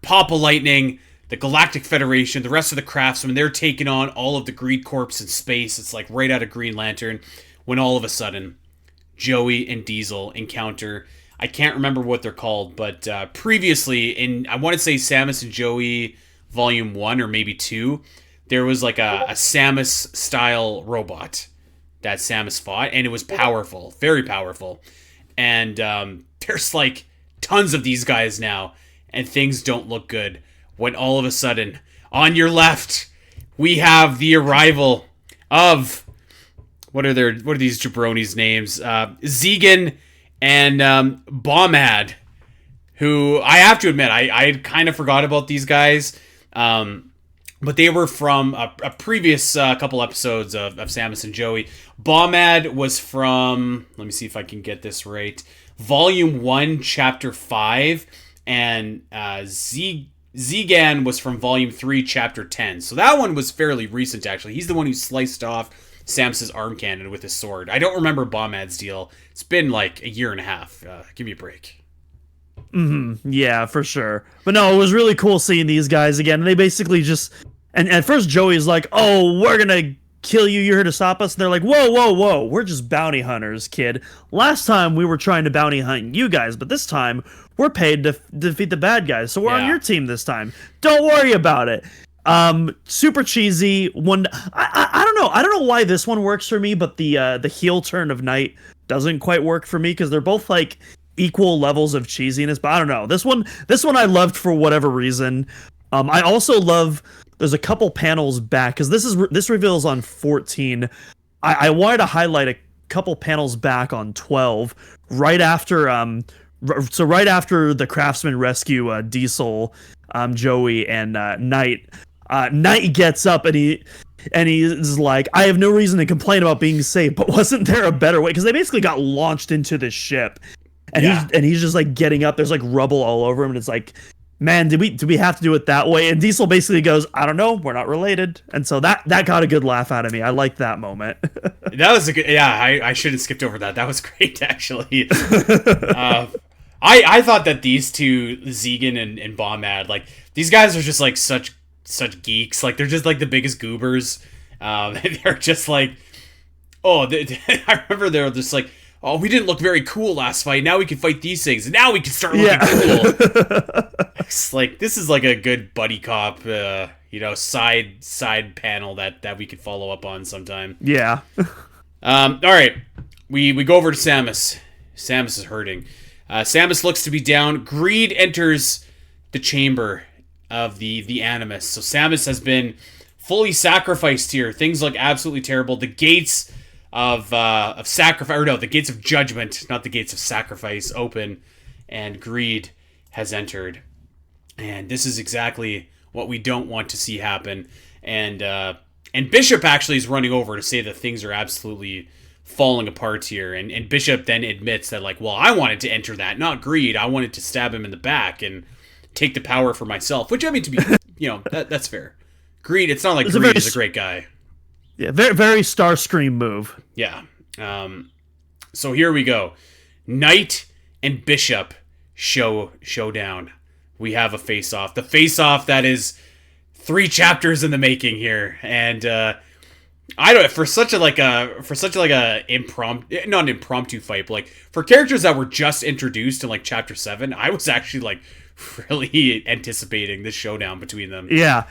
Papa Lightning, the Galactic Federation, the rest of the Craftsmen, they're taking on all of the Greed Corps in space. It's like right out of Green Lantern, when all of a sudden, Joey and Diesel encounter, I can't remember what they're called, but previously in, I want to say Samus and Joey Volume 1 or maybe 2, there was like a Samus-style robot that Samus fought, and it was powerful, very powerful. And there's like tons of these guys now, and things don't look good. When all of a sudden, on your left, we have the arrival of what are these jabronis' names? Zegan and Bombad, who I have to admit I kind of forgot about these guys, but they were from a previous couple episodes of Samus and Joey. Bombad was from, let me see if I can get this right, Volume 1, Chapter 5. and Zegan was from Volume 3, Chapter 10. So that one was fairly recent, actually. He's the one who sliced off Samus's arm cannon with his sword. I don't remember Bombad's deal. It's been like a year and a half. Give me a break. Yeah, for sure. But no, it was really cool seeing these guys again. And they basically just... And at first Joey's like, oh, we're gonna kill you, you're here to stop us. And they're like, whoa, we're just bounty hunters, kid. Last time we were trying to bounty hunt you guys, but this time we're paid to defeat the bad guys. So we're on your team this time. Don't worry about it. Super cheesy. One, I don't know. I don't know why this one works for me, but the heel turn of Knight doesn't quite work for me because they're both like equal levels of cheesiness, but I don't know. This one I loved for whatever reason. I also love there's a couple panels back because this reveals on 14. I wanted to highlight a couple panels back on 12 right after right after the craftsmen rescue Diesel, Joey and Knight. Knight gets up and he's like, I have no reason to complain about being safe, but wasn't there a better way? Because they basically got launched into the ship. And he's just like getting up. There's like rubble all over him, and it's like, man, did we have to do it that way? And Diesel basically goes, I don't know, we're not related. And so that got a good laugh out of me. I liked that moment. That was a good. Yeah, I should have skipped over that. That was great, actually. I thought that these two, Zegan and Bombad, like these guys are just like such geeks. Like they're just like the biggest goobers. They're just like, I remember they were just like, oh, we didn't look very cool last fight. Now we can fight these things. And now we can start looking cool. It's like, this is like a good buddy cop, side panel that we could follow up on sometime. Yeah. All right. We go over to Samus. Samus is hurting. Samus looks to be down. Greed enters the chamber of the Animus. So Samus has been fully sacrificed here. Things look absolutely terrible. The gates of sacrifice, or no, the gates of judgment, not the gates of sacrifice, open, and Greed has entered. And this is exactly what we don't want to see happen. And Bishop actually is running over to say that things are absolutely falling apart here. And Bishop then admits that, like, well, I wanted to enter that, not Greed. I wanted to stab him in the back and take the power for myself. Which, I mean, to be, that's fair. Greed, it's not like Greed is a great guy. Yeah, very, very Starscream move. Yeah. So here we go. Knight and Bishop showdown. We have a face-off. The face-off that is 3 chapters in the making here, and I don't, for such a impromptu, not an impromptu fight, but like for characters that were just introduced in like chapter 7, I was actually like really anticipating this showdown between them. Yeah.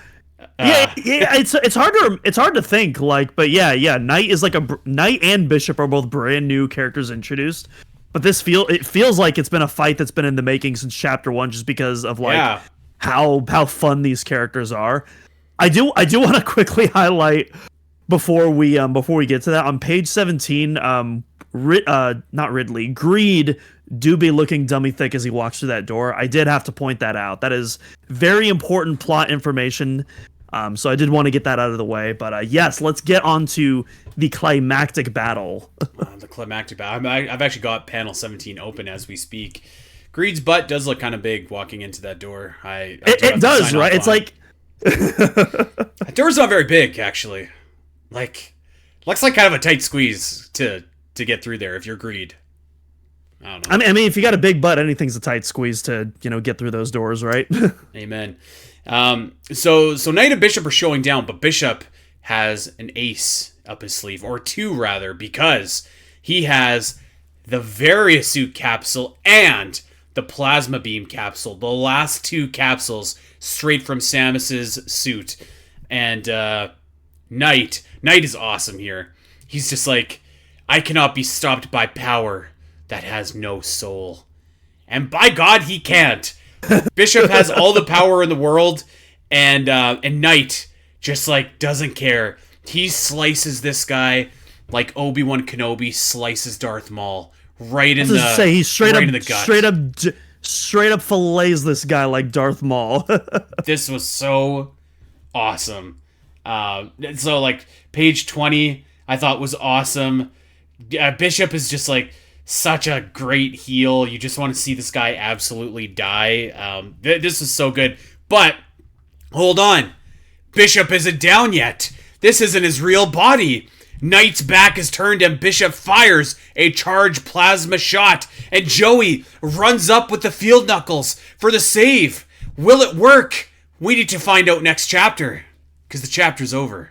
It's hard to think, like, but yeah. Knight and Bishop are both brand new characters introduced, but it feels like it's been a fight that's been in the making since chapter 1, just because of like how fun these characters are. I do want to quickly highlight before we get to that, on page 17, not Ridley, Greed do be looking dummy thick as he walks through that door. I did have to point that out. That is very important plot information. So I did want to get that out of the way. But yes, let's get on to the climactic battle. The climactic battle. I've actually got panel 17 open as we speak. Greed's butt does look kind of big walking into that door. It does, right? It's like... That door's not very big, actually. Like, looks like kind of a tight squeeze to get through there if you're Greed. I don't know. I mean, if you got a big butt, anything's a tight squeeze to, get through those doors, right? Amen. So Knight and Bishop are showing down, but Bishop has an ace up his sleeve, or 2 rather, because he has the Variasuit capsule and the Plasma Beam capsule. The last 2 capsules straight from Samus's suit. And Knight is awesome here. He's just like, I cannot be stopped by power that has no soul. And by God, he can't. Bishop has all the power in the world, and Knight just like doesn't care. He slices this guy like Obi-Wan Kenobi slices Darth Maul right in the he straight right up in the gut. straight up fillets this guy like Darth Maul. This was so awesome. So like page 20 I thought was awesome. Bishop is just like such a great heel. You just want to see this guy absolutely die. This is so good. But hold on, Bishop isn't down yet. This isn't his real body. Knight's back is turned and Bishop fires a charged plasma shot, and Joey runs up with the field knuckles for the save. Will it work? We need to find out next chapter, because the chapter's over.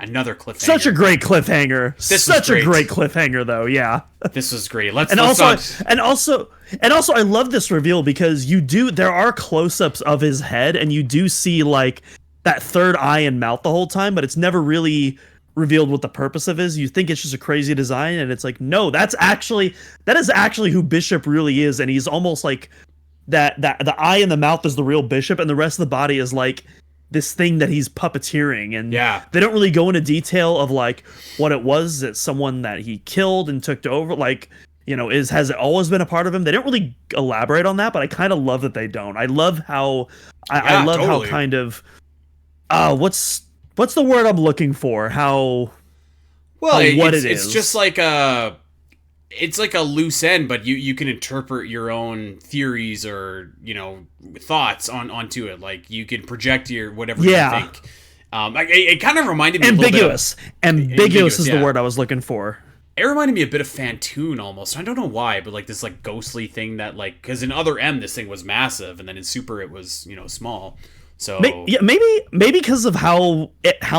Another cliffhanger. Such a great cliffhanger. Such a great cliffhanger, though. Yeah. This was great. And also, I love this reveal because there are close-ups of his head, and you do see like that third eye and mouth the whole time, but it's never really revealed what the purpose of is. You think it's just a crazy design, and it's like, no, that is actually who Bishop really is, and he's almost like that the eye and the mouth is the real Bishop, and the rest of the body is like this thing that he's puppeteering. And they don't really go into detail of like what it was. It's someone that he killed and took over, like, you know, has it always been a part of him? They don't really elaborate on that, but I kind of love that they don't. I love how I love totally. How kind of what's the word I'm looking for? It's just like it's like a loose end, but you can interpret your own theories or, you know, thoughts onto it. Like you can project your whatever you think. It kind of reminded me ambiguous. Ambiguous is the word I was looking for. It reminded me a bit of Fantoon almost. I don't know why, but like this like ghostly thing that like, because in Other M this thing was massive, and then in Super it was, you know, small. So maybe because of how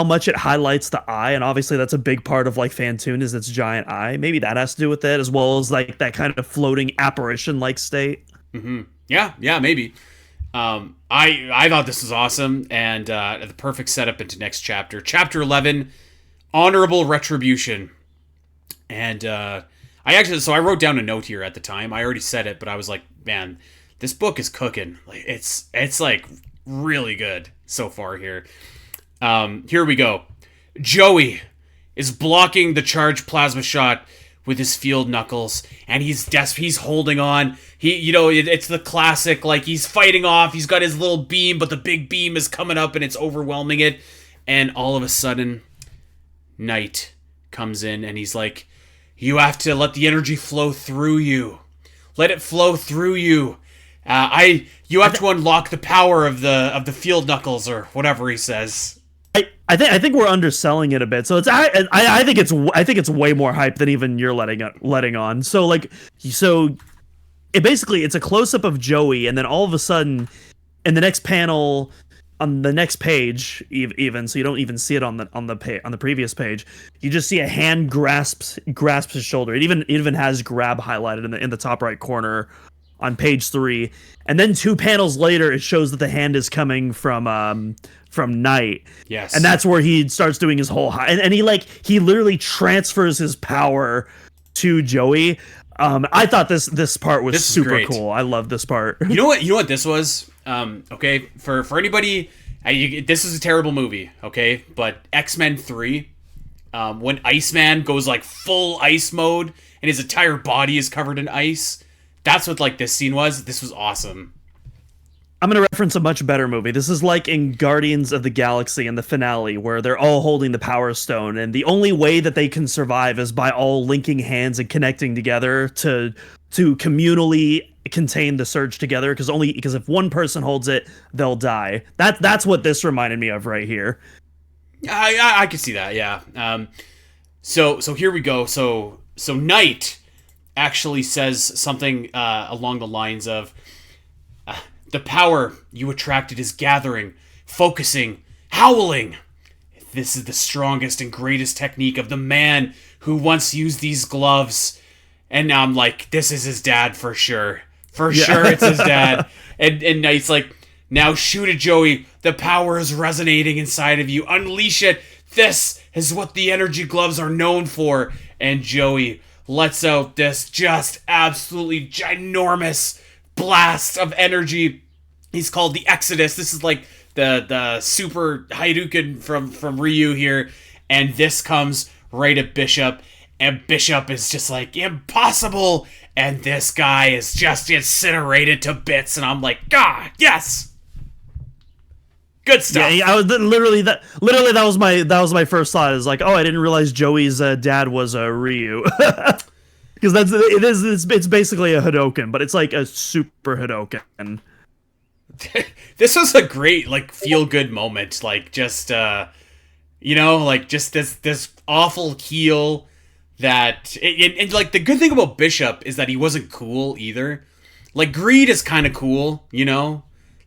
much it highlights the eye, and obviously that's a big part of like Fantoon is its giant eye. Maybe that has to do with it, as well as like that kind of floating apparition like state. Mm-hmm. Yeah, maybe. I thought this was awesome, and the perfect setup into next chapter. Chapter 11, Honorable Retribution. And I wrote down a note here at the time. I already said it, but I was like, man, this book is cooking. Like it's like really good so far here. Here we go. Joey is blocking the charged plasma shot with his field knuckles, and he's holding on. It's the classic, like he's fighting off. He's got his little beam, but the big beam is coming up and it's overwhelming it. And all of a sudden, Knight comes in and he's like, "You have to let the energy flow through you. Let it flow through you. You have to unlock the power of the field knuckles," or whatever he says. I think we're underselling it a bit. So I think it's way more hype than even you're letting on. So it's a close up of Joey, and then all of a sudden, in the next panel, on the next page, even so you don't even see it on the previous page, you just see a hand grasps his shoulder. It even has grab highlighted in the top right corner on page 3, and then 2 panels later it shows that the hand is coming from Knight. Yes. And that's where he starts doing his whole and he literally transfers his power to Joey. I thought this part was super cool. I love this part. You know what this was? Okay, for anybody, this is a terrible movie, okay? But X-Men 3, when Iceman goes like full ice mode and his entire body is covered in ice, that's what like this scene was. This was awesome. I'm going to reference a much better movie. This is like in Guardians of the Galaxy in the finale, where they're all holding the Power Stone, and the only way that they can survive is by all linking hands and connecting together to communally contain the surge together, because if one person holds it, they'll die. That's what this reminded me of right here. I can see that, yeah. So here we go. So Knight actually says something along the lines of, "The power you attracted is gathering, focusing, howling. This is the strongest and greatest technique of the man who once used these gloves." And now I'm like, this is his dad for sure. For sure it's his dad. And Knight's like, "Now shoot it, Joey. The power is resonating inside of you. Unleash it. This is what the energy gloves are known for." And Joey lets out this just absolutely ginormous blast of energy. He's called the Exodus. This is like the super Hadouken from Ryu here, and this comes right at Bishop, and Bishop is just like, "Impossible!" And this guy is just incinerated to bits, and I'm like, God, yes, good stuff. Yeah, I was literally that was my first thought. Is like, oh, I didn't realize Joey's dad was Ryu. because it's basically a Hadoken, but it's like a super Hadoken. This was a great like feel good moment, like just like just this awful heel that and like the good thing about Bishop is that he wasn't cool either. Like Greed is kind of cool,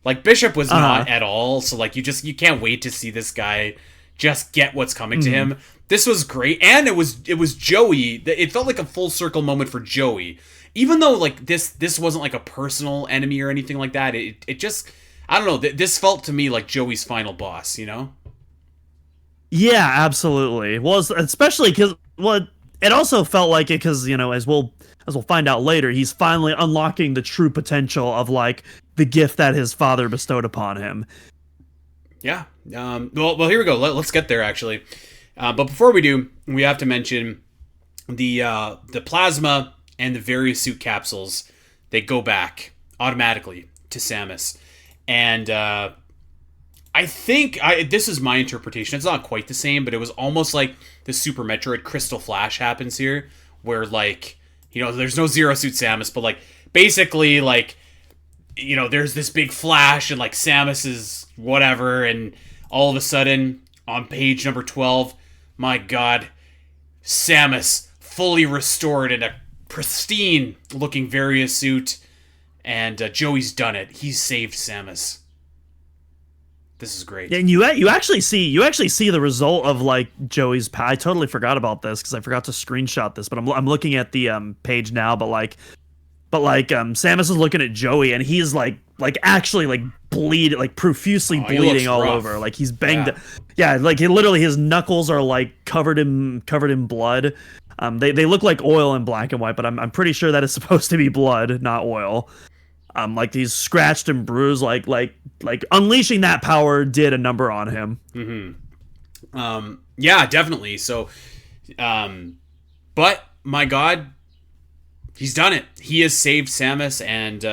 like Bishop was not at all. So like you can't wait to see this guy just get what's coming to him. This was great, and it was Joey. It felt like a full circle moment for Joey, even though like this wasn't like a personal enemy or anything like that. It just, I don't know. This felt to me like Joey's final boss. Yeah, absolutely. Well, especially because it also felt like it because as we'll find out later, he's finally unlocking the true potential of like the gift that his father bestowed upon him. Yeah. Well, here we go. Let's get there actually. But before we do, we have to mention the plasma and the various suit capsules. They go back automatically to Samus, and I think this is my interpretation. It's not quite the same, but it was almost like the Super Metroid Crystal Flash happens here, where like there's no Zero Suit Samus, but like basically like there's this big flash and like Samus is whatever, and all of a sudden on page number 12. My God, Samus fully restored in a pristine looking Varia suit, and Joey's done it. He's saved Samus. This is great. And you actually see the result of like Joey's. I totally forgot about this because I forgot to screenshot this, but I'm looking at the page now. But Samus is looking at Joey, and he's like actually like profusely bleeding all over. Like he's banged. Yeah, like his knuckles are like covered in blood. They look like oil in black and white, but I'm pretty sure that is supposed to be blood, not oil. Like he's scratched and bruised. Like unleashing that power did a number on him. Mm-hmm. Yeah, definitely. So, but my God, he's done it. He has saved Samus, and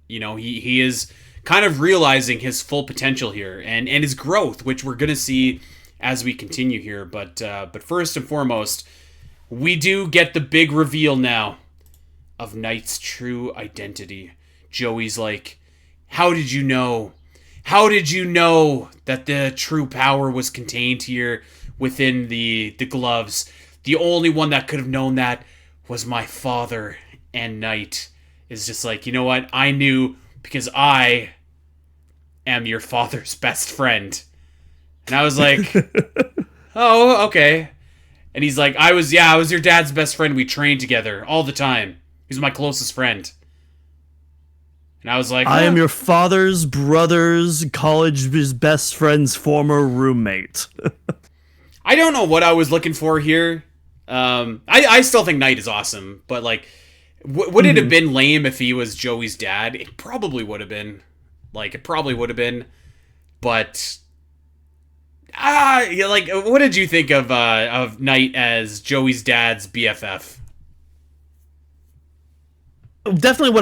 he is kind of realizing his full potential here and his growth, which we're gonna see as we continue here. But first and foremost, we do get the big reveal now of Knight's true identity. Joey's like, "How did you know? How did you know that the true power was contained here within the gloves? The only one that could have known that was my father." And Knight is just like, "You know what? I knew because I am your father's best friend." And I was like, "Oh, okay." And he's like, I was your dad's best friend. We trained together all the time. He was my closest friend." And I was like, I am your father's brother's college's best friend's former roommate. I don't know what I was looking for here. I still think Knight is awesome, but like, would it have been lame if he was Joey's dad? It probably would have been. But what did you think of Knight as Joey's dad's BFF? Definitely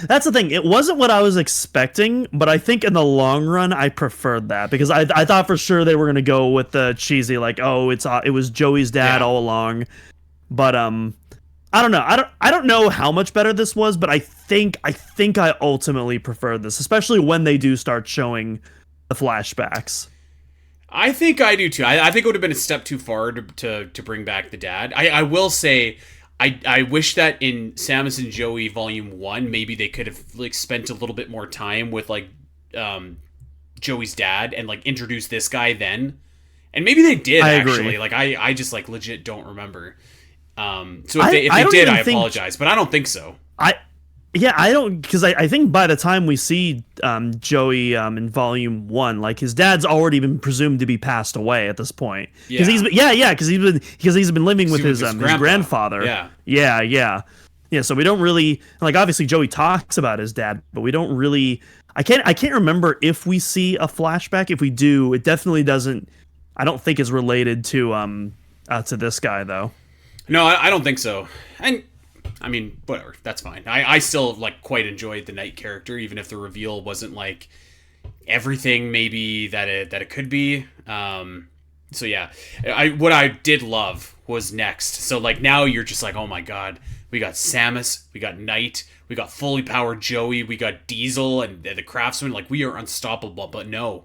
that's the thing. It wasn't what I was expecting, but I think in the long run, I preferred that because I thought for sure they were going to go with the cheesy, like, oh, it was Joey's dad all along. But, I don't know. I don't know how much better this was, but I think I ultimately preferred this, especially when they do start showing the flashbacks. I think I do too. I think it would have been a step too far to bring back the dad. I will say, I wish that in Samus and Joey Volume 1, maybe they could have like spent a little bit more time with like Joey's dad and like introduced this guy then. And maybe they did actually. Like I just like legit don't remember. So if they did, I apologize, but I don't think so. I don't, because I think by the time we see Joey in Volume 1, like his dad's already been presumed to be passed away at this point. Because he's been living with his grandfather. Yeah. So we don't really, like, obviously Joey talks about his dad, but we don't really. I can't remember if we see a flashback. If we do, it definitely doesn't. I don't think is related to this guy though. No, I don't think so. And I mean, whatever, that's fine. I still like quite enjoyed the Knight character, even if the reveal wasn't like everything maybe that it could be. So yeah, what I did love was next. So like now you're just like, oh my god, we got Samus, we got Knight, we got fully powered Joey, we got Diesel and the Craftsman. Like we are unstoppable. But no,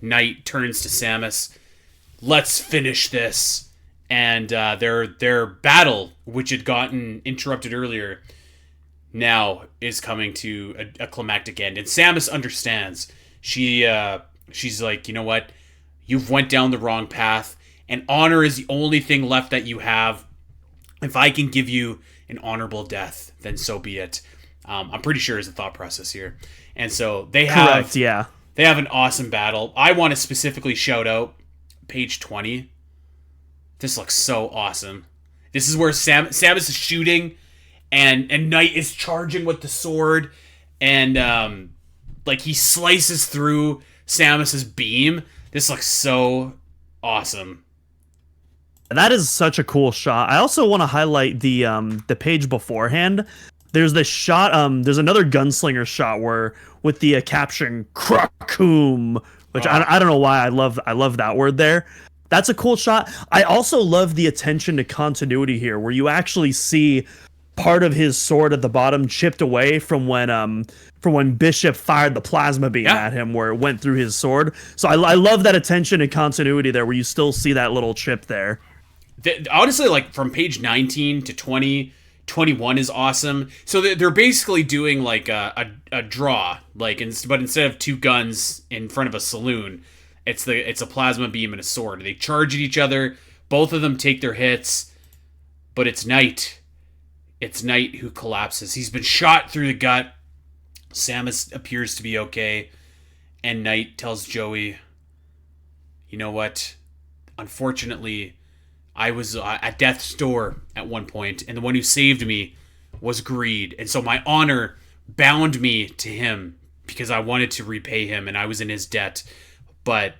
Knight turns to Samus. Let's finish this. And their battle, which had gotten interrupted earlier, now is coming to a climactic end. And Samus understands. She's like, you know what? You've went down the wrong path, and honor is the only thing left that you have. If I can give you an honorable death, then so be it. I'm pretty sure is the thought process here. And so they have they have an awesome battle. I want to specifically shout out page 20. This looks so awesome. This is where Samus is shooting, and Knight is charging with the sword, and like he slices through Samus's beam. This looks so awesome. That is such a cool shot. I also want to highlight the page beforehand. There's this shot. There's another gunslinger shot where with the caption "Krakum," which I don't know why I love that word there. That's a cool shot. I also love the attention to continuity here, where you actually see part of his sword at the bottom chipped away from when Bishop fired the plasma beam at him, where it went through his sword. So I love that attention to continuity there, where you still see that little chip there. Honestly, like from page 19 to 20, 21 is awesome. So they're basically doing like a draw, like but instead of two guns in front of a saloon, it's a plasma beam and a sword. They charge at each other. Both of them take their hits, but it's Knight. It's Knight who collapses. He's been shot through the gut. Samus appears to be okay, and Knight tells Joey, you know what? Unfortunately, I was at death's door at one point, and the one who saved me was greed. And so my honor bound me to him because I wanted to repay him, and I was in his debt. But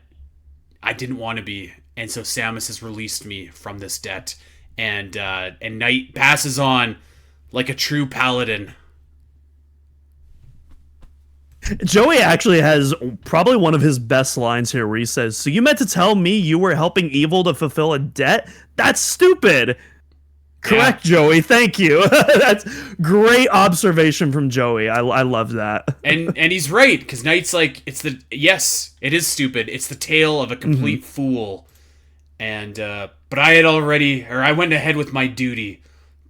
I didn't want to be. And so Samus has released me from this debt. And Knight passes on like a true paladin. Joey actually has probably one of his best lines here, where he says, "So you meant to tell me you were helping evil to fulfill a debt? That's stupid." Correct, Joey. Thank you. That's great observation from Joey. I love that. And he's right, because Knight's like, yes, it is stupid. It's the tale of a complete fool. And but I went ahead with my duty.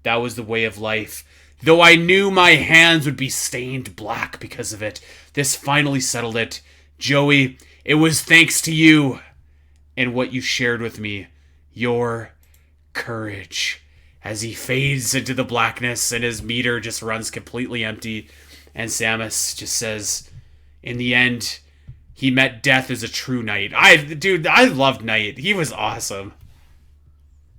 That was the way of life. Though I knew my hands would be stained black because of it, this finally settled it. Joey, it was thanks to you and what you shared with me. Your courage. As he fades into the blackness and his meter just runs completely empty. And Samus just says, in the end, he met death as a true knight. I loved Knight. He was awesome.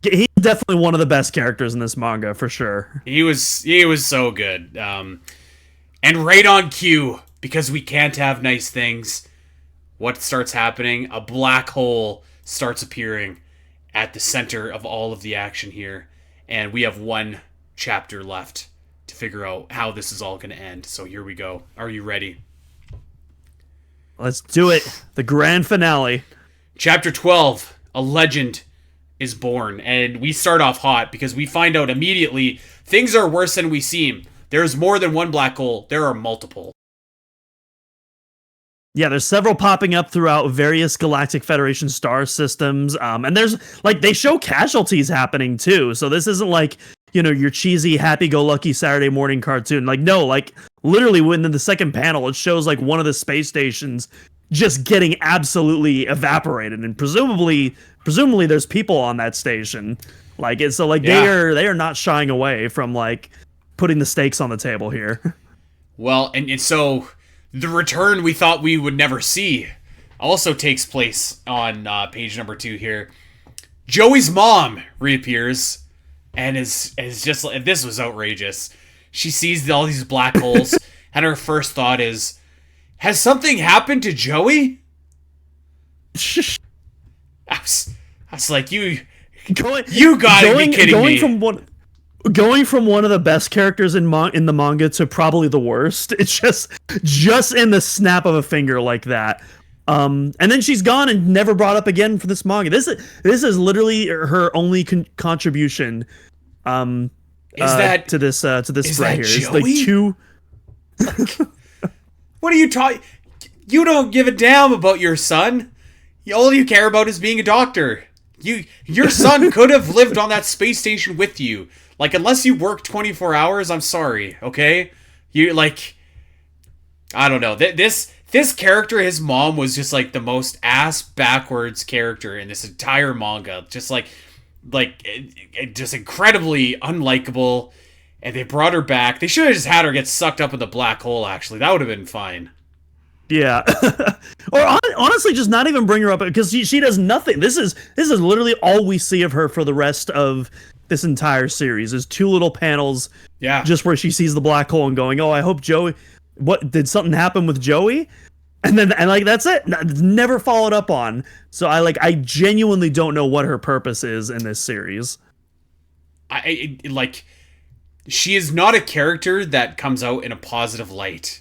He's definitely one of the best characters in this manga, for sure. He was so good. And right on cue, because we can't have nice things, what starts happening? A black hole starts appearing at the center of all of the action here. And we have one chapter left to figure out how this is all going to end. So here we go. Are you ready? Let's do it. The grand finale. Chapter 12, A Legend is Born. And we start off hot because we find out immediately things are worse than we seem. There's more than one black hole. There are multiple. Yeah, there's several popping up throughout various Galactic Federation star systems. And there's, like, they show casualties happening, too. So this isn't like, your cheesy, happy-go-lucky Saturday morning cartoon. Like, no, like, literally within the second panel, it shows, like, one of the space stations just getting absolutely evaporated. And presumably there's people on that station. Like, it's so, like, they are not shying away from, like, putting the stakes on the table here. Well, and so the return we thought we would never see also takes place on page number 2 here. Joey's mom reappears and is just like, this was outrageous. She sees all these black holes and her first thought is, has something happened to Joey? I was like, you gotta be kidding me. Going from one of the best characters in the manga to probably the worst. It's just in the snap of a finger like that. And then she's gone and never brought up again for this manga. This is literally her only contribution. That to this spread here? Joey? It's like two. What are you talking? You don't give a damn about your son. All you care about is being a doctor. Your son could have lived on that space station with you. Like, unless you work 24 hours, I'm sorry, okay? You, like, I don't know. This character, his mom, was just, like, the most ass-backwards character in this entire manga. Just, just incredibly unlikable. And they brought her back. They should have just had her get sucked up in the black hole, actually. That would have been fine. Yeah. Or honestly, just not even bring her up, because she does nothing. This is literally all we see of her for the rest of this entire series, is two little panels. Yeah. Just where she sees the black hole and going, oh, I hope Joey, what, did something happen with Joey? And like, that's it. It's never followed up on. So I genuinely don't know what her purpose is in this series. She is not a character that comes out in a positive light.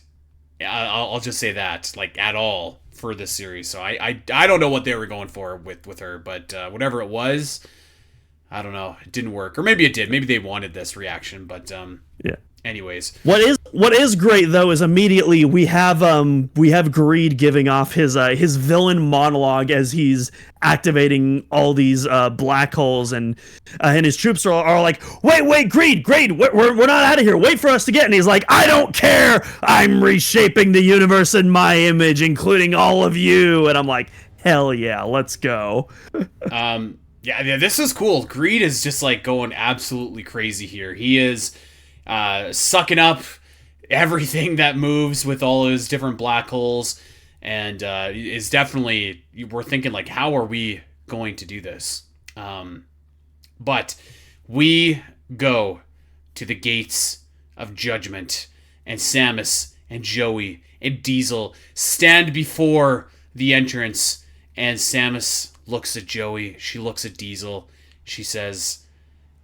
I'll just say that, like, at all for this series. So I don't know what they were going for with her, but whatever it was, I don't know. It didn't work, or maybe it did. Maybe they wanted this reaction, but yeah. Anyways, what is great though is immediately we have Greed giving off his villain monologue as he's activating all these black holes, and his troops are like, wait, Greed, we're not out of here. Wait for us to get. And he's like, I don't care. I'm reshaping the universe in my image, including all of you. And I'm like, hell yeah, let's go. Yeah, this is cool. Greed is just like going absolutely crazy here. He is sucking up everything that moves with all his different black holes, and is definitely, we're thinking like, how are we going to do this? But we go to the gates of judgment, and Samus and Joey and Diesel stand before the entrance, and Samus looks at Joey, she looks at Diesel, she says,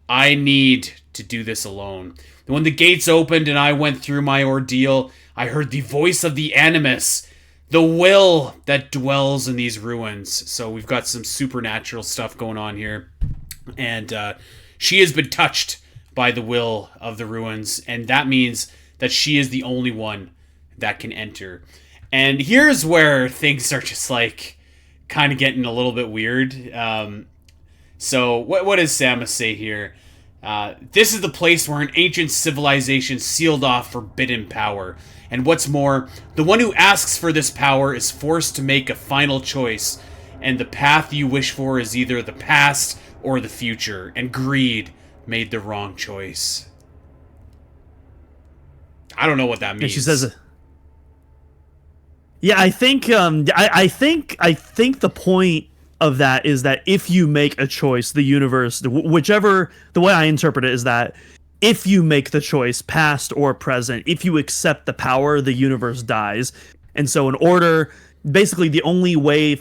I need to do this alone. When the gates opened and I went through my ordeal, I heard the voice of the Animus, the will that dwells in these ruins. So we've got some supernatural stuff going on here. And she has been touched by the will of the ruins, and that means that she is the only one that can enter. And here's where things are just like kind of getting a little bit weird. So what does Samus say here? This is the place where an ancient civilization sealed off forbidden power. And what's more, the one who asks for this power is forced to make a final choice. And the path you wish for is either the past or the future. And Greed made the wrong choice. I don't know what that means. And she says, yeah, I think I think the point of that is that if you make a choice, the universe, whichever, the way I interpret it is that if you make the choice, past or present, if you accept the power, the universe dies. And so in order, basically the only way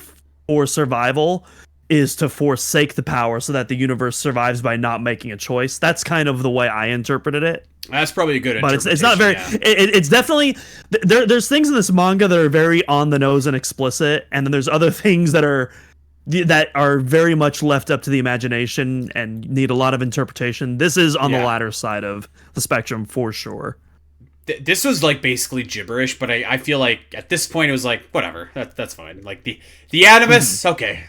for survival is to forsake the power so that the universe survives by not making a choice. That's kind of the way I interpreted it. That's probably a good interpretation. But it's not very, yeah. It's definitely, there's things in this manga that are very on the nose and explicit, and then there's other things that are very much left up to the imagination and need a lot of interpretation. This is on the latter side of the spectrum for sure. This was like basically gibberish, but I feel like at this point it was like, whatever, that's fine. Like the Animus, okay,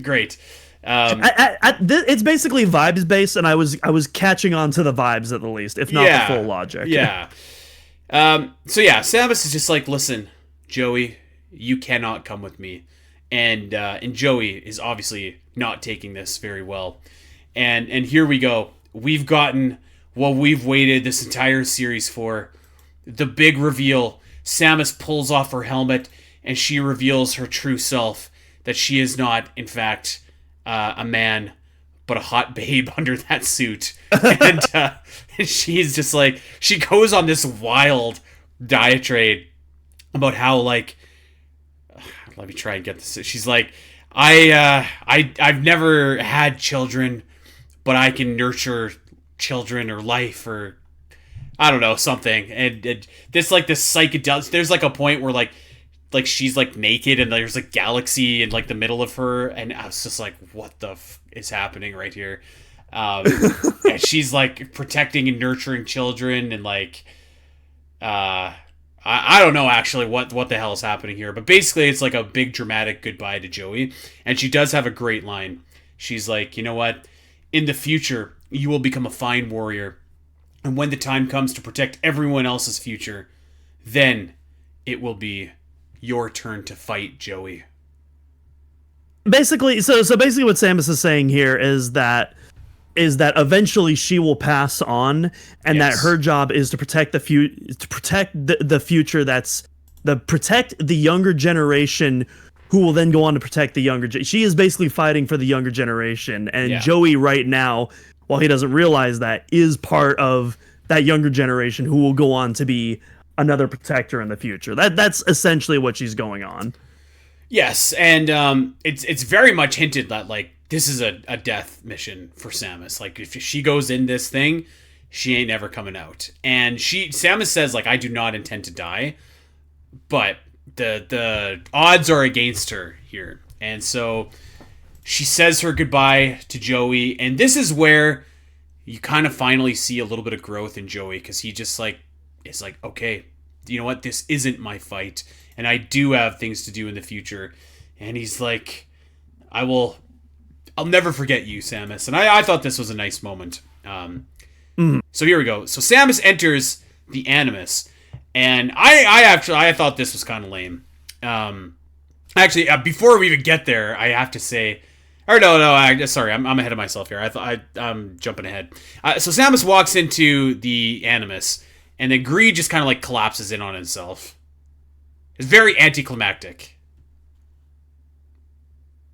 great. It's basically vibes based, and I was catching on to the vibes at the least, if not the full logic. Yeah. So yeah, Samus is just like, listen, Joey, you cannot come with me. And Joey is obviously not taking this very well. And here we go. We've gotten what we've waited this entire series for. The big reveal. Samus pulls off her helmet and she reveals her true self. That she is not, in fact, a man, but a hot babe under that suit. And she's just like, she goes on this wild diatribe about how, like, let me try and get this. She's like, I've never had children, but I can nurture children or life or I don't know, something. And this like this psychedelic. There's like a point where like like she's like naked and there's a galaxy in like the middle of her, and I was just like, what the is happening right here? And she's like protecting and nurturing children, and like I don't know actually what the hell is happening here, but basically it's like a big dramatic goodbye to Joey, and she does have a great line. She's like, you know what? In the future, you will become a fine warrior, and when the time comes to protect everyone else's future, then it will be your turn to fight, Joey. Basically, so basically what Samus is saying here is that eventually she will pass on, and that her job is to protect the future. Protect the younger generation, who will then go on to protect the younger. She is basically fighting for the younger generation, and Joey right now, while he doesn't realize that, is part of that younger generation who will go on to be another protector in the future. That's essentially what she's going on. Yes, and it's very much hinted that like this is a death mission for Samus. Like if she goes in this thing, she ain't never coming out. And Samus says like, I do not intend to die, but the odds are against her here. And so she says her goodbye to Joey, and this is where you kind of finally see a little bit of growth in Joey, because he just like is like, okay, you know what, this isn't my fight, and I do have things to do in the future. And he's like, I'll never forget you, Samus. And I thought this was a nice moment. So here we go. So Samus enters the Animus, and I thought this was kind of lame. Actually, before we even get there, I have to say, or sorry, I'm ahead of myself here. I'm jumping ahead. So Samus walks into the Animus, and then Greed just kind of like collapses in on himself. It's very anticlimactic.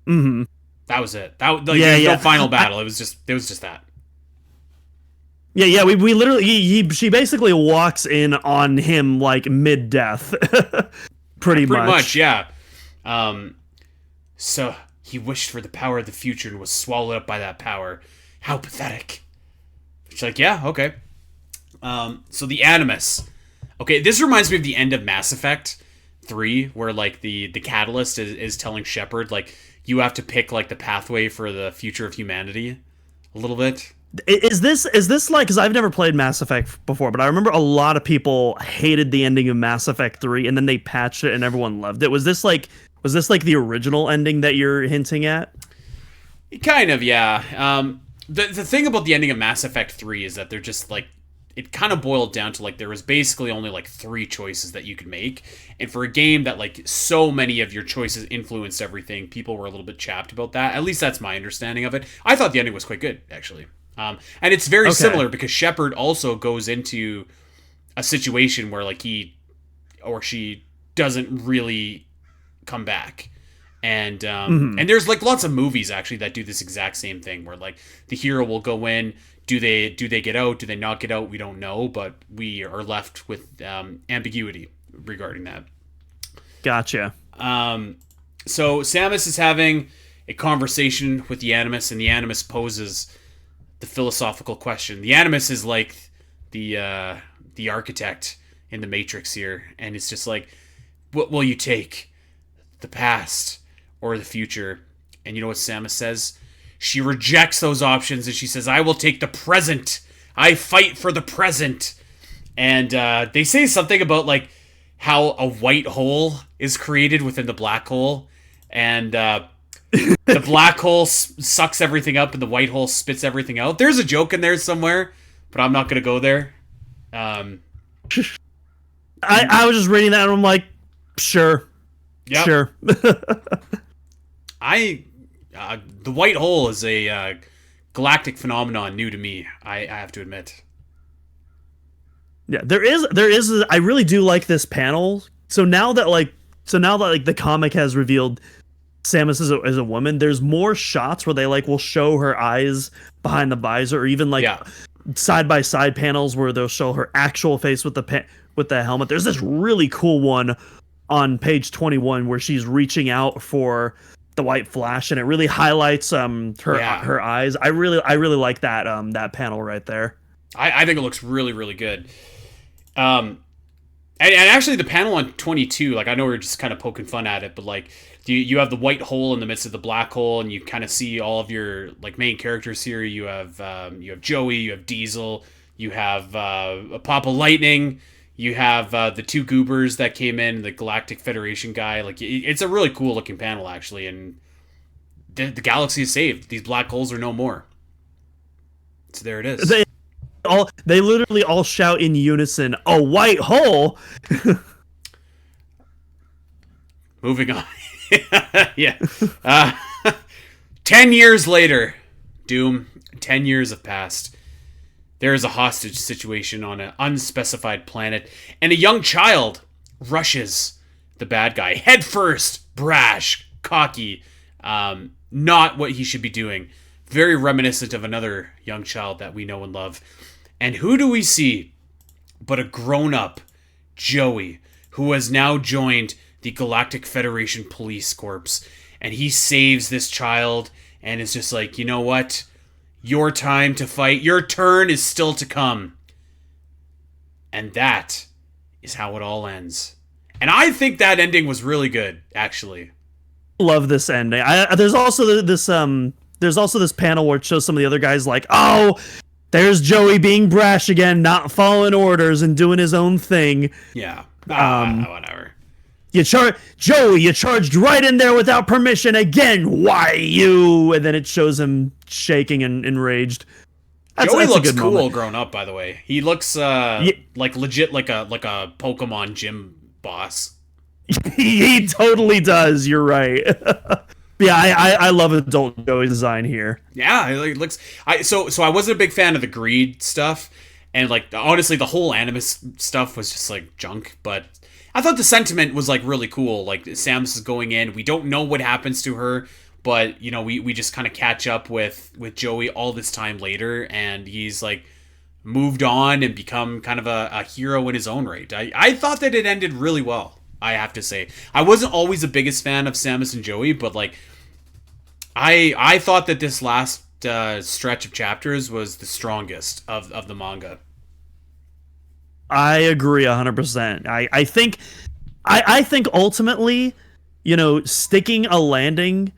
Mm-hmm. That was it. There was no final battle. It was just that. Yeah. We literally she basically walks in on him like mid-death. Pretty much. Yeah. So he wished for the power of the future and was swallowed up by that power. How pathetic. She's like, yeah, okay. So the Animus. Okay, this reminds me of the end of Mass Effect 3, where like the catalyst is telling Shepard like, you have to pick like the pathway for the future of humanity a little bit. Is this like, because I've never played Mass Effect before, but I remember a lot of people hated the ending of Mass Effect 3, and then they patched it and everyone loved it. Was this like the original ending that you're hinting at? Kind of, yeah. The thing about the ending of Mass Effect 3 is that they're just like, it kind of boiled down to like there was basically only like 3 choices that you could make, and for a game that like so many of your choices influenced everything, people were a little bit chapped about that. At least that's my understanding of it. I thought the ending was quite good, actually, and it's very similar because Shepard also goes into a situation where like he or she doesn't really come back, and and there's like lots of movies actually that do this exact same thing where like the hero will go in. Do they get out? Do they not get out? We don't know, but we are left with ambiguity regarding that. Gotcha. So Samus is having a conversation with the Animus, and the Animus poses the philosophical question. The Animus is like the architect in the Matrix here, and it's just like, what will you take, the past or the future? And you know what Samus says? She rejects those options, and she says, I will take the present. I fight for the present. And they say something about like how a white hole is created within the black hole, and the black hole sucks everything up and the white hole spits everything out. There's a joke in there somewhere, but I'm not going to go there. I was just reading that, and I'm like, sure. Yep. Sure. The white hole is a galactic phenomenon new to me. I have to admit. Yeah, there is. I really do like this panel. So now that the comic has revealed Samus as a woman, there's more shots where they like will show her eyes behind the visor, or even like side by side panels where they'll show her actual face with the helmet. There's this really cool one on page 21 where she's reaching out for the white flash, and it really highlights her eyes. I really like that that panel right there. I think it looks really, really good. And And actually, the panel on 22, like I know we're just kind of poking fun at it, but like you have the white hole in the midst of the black hole, and you kind of see all of your like main characters here. You have Joey, you have Diesel, you have Papa Lightning, you have the two goobers that came in, the Galactic Federation guy. Like it's a really cool looking panel actually, and the galaxy is saved. These black holes are no more. So there it is. They literally all shout in unison, "A white hole!" Moving on. Yeah. 10 years later, Doom, 10 years have passed. There is a hostage situation on an unspecified planet, and a young child rushes the bad guy headfirst, brash, cocky, not what he should be doing. Very reminiscent of another young child that we know and love. And who do we see but a grown-up Joey, who has now joined the Galactic Federation Police Corps, and he saves this child and is just like, you know what? Your time to fight, your turn is still to come. And that is how it all ends. And I think that ending was really good, actually. Love this ending. There's also this panel where it shows some of the other guys like, oh, there's Joey being brash again, not following orders and doing his own thing. Yeah. Whatever. Joey, you charged right in there without permission again. Why you? And then it shows him shaking and enraged. Joey looks cool moment. Grown up, by the way. He looks like legit like a Pokemon gym boss. He totally does. You're right. Yeah, I love adult Joey design here. Yeah, it looks. So I wasn't a big fan of the greed stuff, and like honestly, the whole Animus stuff was just like junk. But I thought the sentiment was like really cool. Like Samus is going in, we don't know what happens to her, but you know we just kind of catch up with Joey all this time later, and he's like moved on and become kind of a hero in his own right. I thought that it ended really well. I have to say, I wasn't always the biggest fan of Samus and Joey, but like I thought that this last stretch of chapters was the strongest of the manga. I agree 100%. I think ultimately, you know, sticking a landing,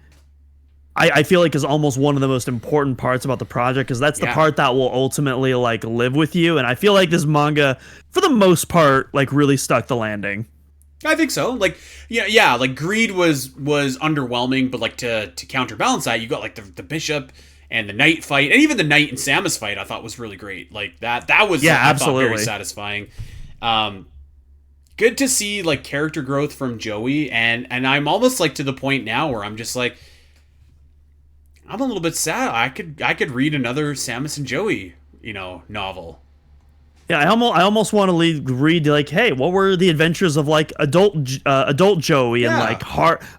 I feel like is almost one of the most important parts about the project, because that's the part that will ultimately like live with you. And I feel like this manga, for the most part, like really stuck the landing. I think so. Like, yeah. Like Greed was underwhelming, but like to counterbalance that, you got like the Bishop and the Knight fight, and even the Knight and Samus fight, I thought was really great. Like that was absolutely very satisfying. Good to see like character growth from Joey, and I'm almost like to the point now where I'm just like, I'm a little bit sad. I could read another Samus and Joey, novel. Yeah, I almost want to read like, hey, what were the adventures of like adult Joey and like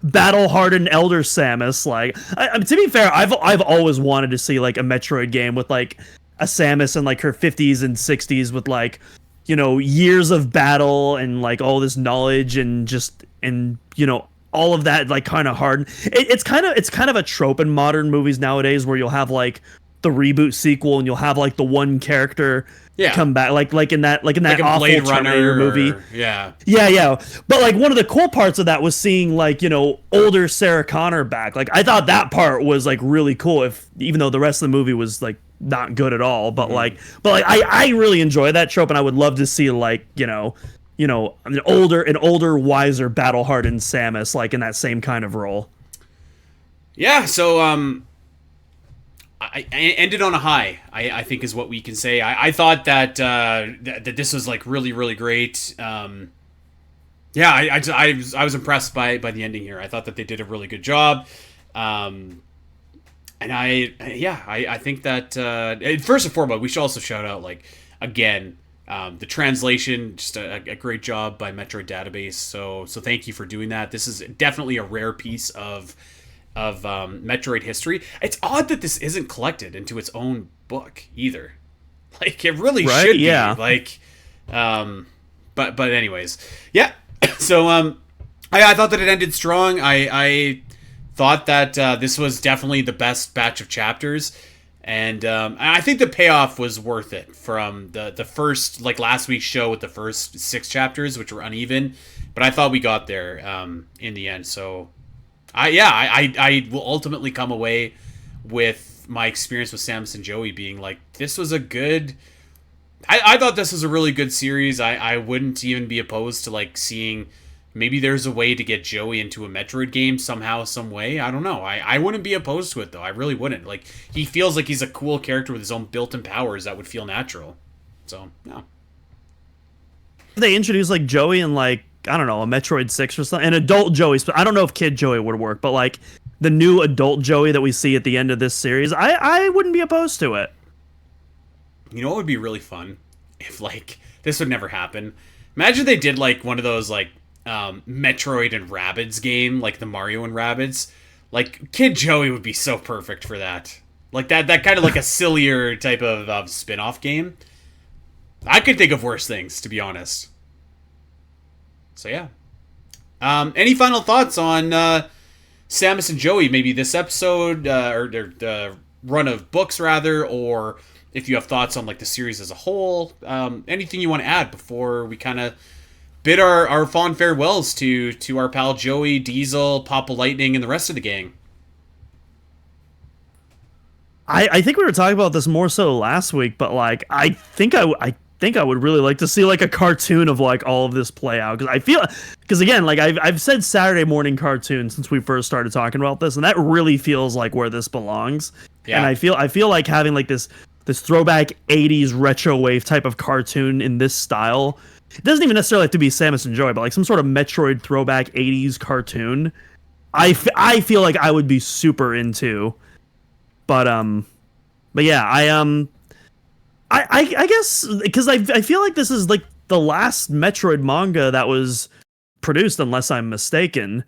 battle hardened elder Samus? Like, to be fair, I've always wanted to see like a Metroid game with like a Samus in like her 50s and 60s with like, years of battle and like all this knowledge and all of that like kind of hard. It's kind of a trope in modern movies nowadays where you'll have like the reboot sequel and you'll have like the one character come back like in that awful Blade Runner movie. Yeah. But like one of the cool parts of that was seeing like, older Sarah Connor back. Like I thought that part was like really cool, even though the rest of the movie was like not good at all. But I really enjoy that trope, and I would love to see like, an older, wiser, battle hardened Samus like in that same kind of role. Yeah, so I ended on a high, I think is what we can say. I thought that this was like really, really great. I was impressed by the ending here. I thought that they did a really good job. And I think that first and foremost, we should also shout out like again the translation, just a great job by Metroid Database. So thank you for doing that. This is definitely a rare piece of Metroid history. It's odd that this isn't collected into its own book either. Like it really should be. Yeah. Like, but anyways, yeah. So I thought that it ended strong. I thought that this was definitely the best batch of chapters, And I think the payoff was worth it from the first, like last week's show with the first 6 chapters, which were uneven, but I thought we got there in the end. So I will ultimately come away with my experience with Samus and Joey being like, this was a good... I thought this was a really good series. I wouldn't even be opposed to like seeing... Maybe there's a way to get Joey into a Metroid game somehow, some way. I don't know. I wouldn't be opposed to it, though. I really wouldn't. Like, he feels like he's a cool character with his own built-in powers that would feel natural. So, yeah. They introduced, like, Joey in, like, I don't know, a Metroid 6 or something. An adult Joey. I don't know if Kid Joey would work, but, like, the new adult Joey that we see at the end of this series, I wouldn't be opposed to it. You know what would be really fun? If, like, this would never happen. Imagine they did, like, one of those, like, Metroid and Rabbids game, like the Mario and Rabbids. Like, Kid Joey would be so perfect for that. Like, that kind of like a sillier type of spin-off game. I could think of worse things, to be honest. So, yeah. Any final thoughts on Samus and Joey? Maybe this episode, or the run of books, rather, or if you have thoughts on, like, the series as a whole. Anything you want to add before we kind of bid our fond farewells to our pal Joey, Diesel, Papa Lightning, and the rest of the gang. I think we were talking about this more so last week, but like I think I would really like to see like a cartoon of like all of this play out, because again, like I've said Saturday morning cartoon since we first started talking about this, and that really feels like where this belongs. Yeah. And I feel like having like this throwback 80s retro wave type of cartoon in this style. It doesn't even necessarily have to be Samus and Joey, but like some sort of Metroid throwback 80s cartoon. I feel like I would be super into. But yeah, I guess because I feel like this is like the last Metroid manga that was produced, unless I'm mistaken.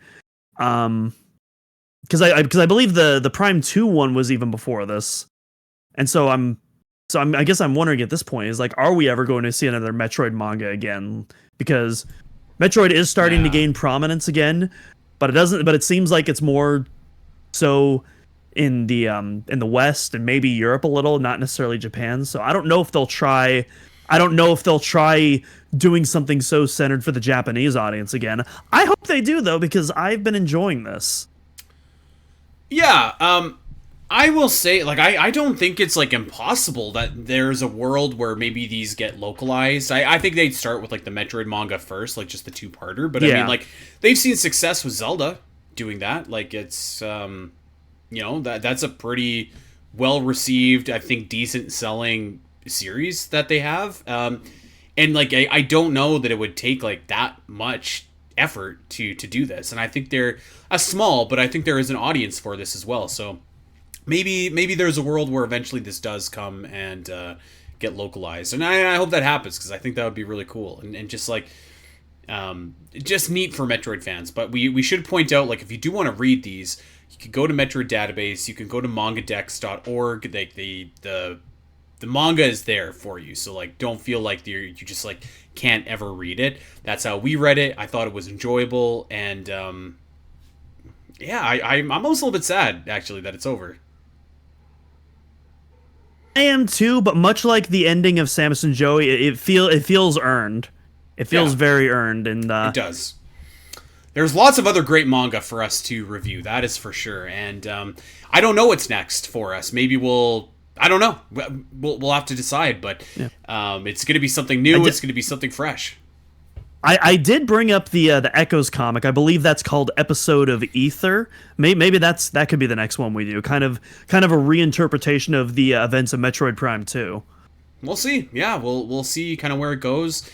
Because I believe the Prime 2 one was even before this, and so I guess I'm wondering at this point is like, are we ever going to see another Metroid manga again? Because Metroid is starting to gain prominence again, but it seems like it's more so in the West and maybe Europe a little, not necessarily Japan. So I don't know if they'll try doing something so centered for the Japanese audience again. I hope they do, though, because I've been enjoying this. Yeah, I will say, like, I don't think it's, like, impossible that there's a world where maybe these get localized. I think they'd start with, like, the Metroid manga first, like, just the two-parter. But, yeah. I mean, like, they've seen success with Zelda doing that. Like, it's, that's a pretty well-received, I think, decent-selling series that they have. And, like, I don't know that it would take, like, that much effort to do this. And I think they're small, but I think there is an audience for this as well. So maybe there's a world where eventually this does come and get localized, and I hope that happens, because I think that would be really cool and just like just neat for Metroid fans. But we should point out, like, if you do want to read these, you can go to Metroid Database, you can go to mangadex.org. Like the manga is there for you, so like don't feel like you just like can't ever read it. That's how we read it. I thought it was enjoyable, and I'm almost a little bit sad actually that it's over. I am too, but much like the ending of Samus and Joey, it feels earned. It feels very earned, and it does. There's lots of other great manga for us to review, that is for sure. And I don't know what's next for us. Maybe I don't know. We'll have to decide, but it's going to be something new. It's going to be something fresh. I did bring up the Echoes comic. I believe that's called Episode of Ether. Maybe that could be the next one we do. Kind of a reinterpretation of the events of Metroid Prime 2. We'll see. Yeah, we'll see kind of where it goes.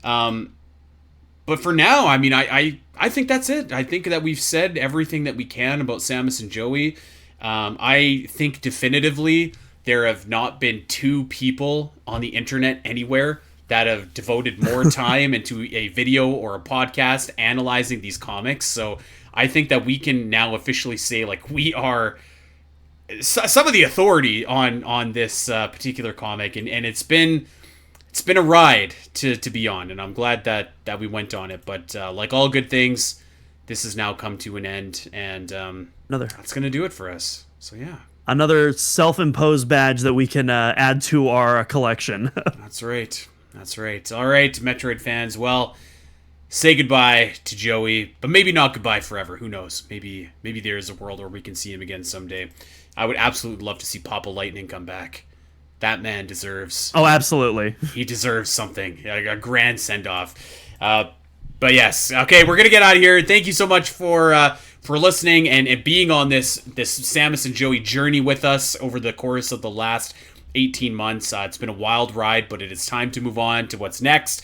But for now, I mean, I think that's it. I think that we've said everything that we can about Samus and Joey. I think definitively there have not been two people on the internet anywhere that have devoted more time into a video or a podcast analyzing these comics. So I think that we can now officially say, like, we are some of the authority on this particular comic, and it's been a ride to be on, and I'm glad that we went on it. But like all good things, this has now come to an end, and that's going to do it for us. So yeah. another self-imposed badge that we can add to our collection. That's right. That's right. All right, Metroid fans. Well, say goodbye to Joey, but maybe not goodbye forever. Who knows? Maybe there is a world where we can see him again someday. I would absolutely love to see Papa Lightning come back. That man deserves. Oh, absolutely. He deserves something, a grand send off. But yes, okay, we're gonna get out of here. Thank you so much for listening and being on this Samus and Joey journey with us over the course of the last 18 months. It's been a wild ride, but it is time to move on to what's next.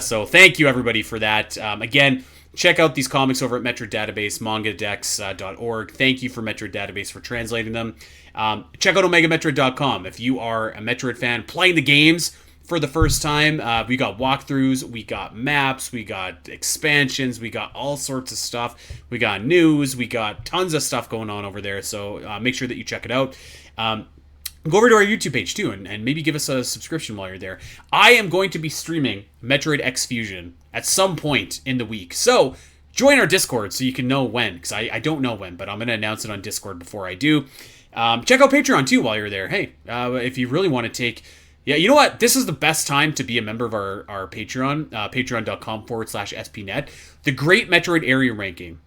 So thank you everybody for that. Again, check out these comics over at Metroid Database, mangadex.org. Thank you for Metroid Database for translating them. Check out OmegaMetroid.com if you are a Metroid fan playing the games for the first time. We got walkthroughs, we got maps, we got expansions, we got all sorts of stuff. We got news, we got tons of stuff going on over there. So make sure that you check it out. Go over to our YouTube page too, and maybe give us a subscription while you're there. I am going to be streaming Metroid X Fusion at some point in the week. So join our Discord so you can know when, because I don't know when, but I'm going to announce it on Discord before I do. Check out Patreon too while you're there. Hey, if you really want to take... Yeah, you know what? This is the best time to be a member of our Patreon, patreon.com/spnet. The Great Metroid Area Ranking,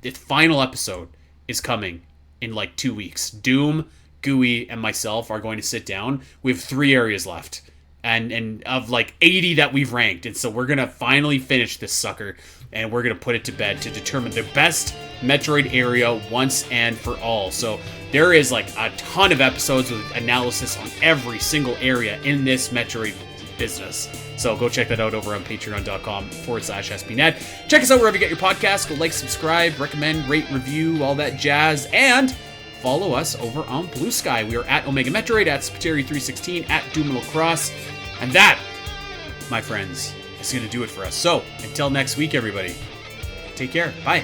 the final episode, is coming in like 2 weeks. Doom, Gooey, and myself are going to sit down. We have 3 areas left, and of like 80 that we've ranked. And so we're going to finally finish this sucker, and we're going to put it to bed to determine the best Metroid area once and for all. So there is like a ton of episodes with analysis on every single area in this Metroid business. So go check that out over on patreon.com/spnet. Check us out wherever you get your podcasts. Go like, subscribe, recommend, rate, review, all that jazz. And follow us over on Blue Sky. We are at Omega Metroid, at Spiteri316, at Doominal Cross. And that, my friends, is going to do it for us. So until next week, everybody, take care. Bye.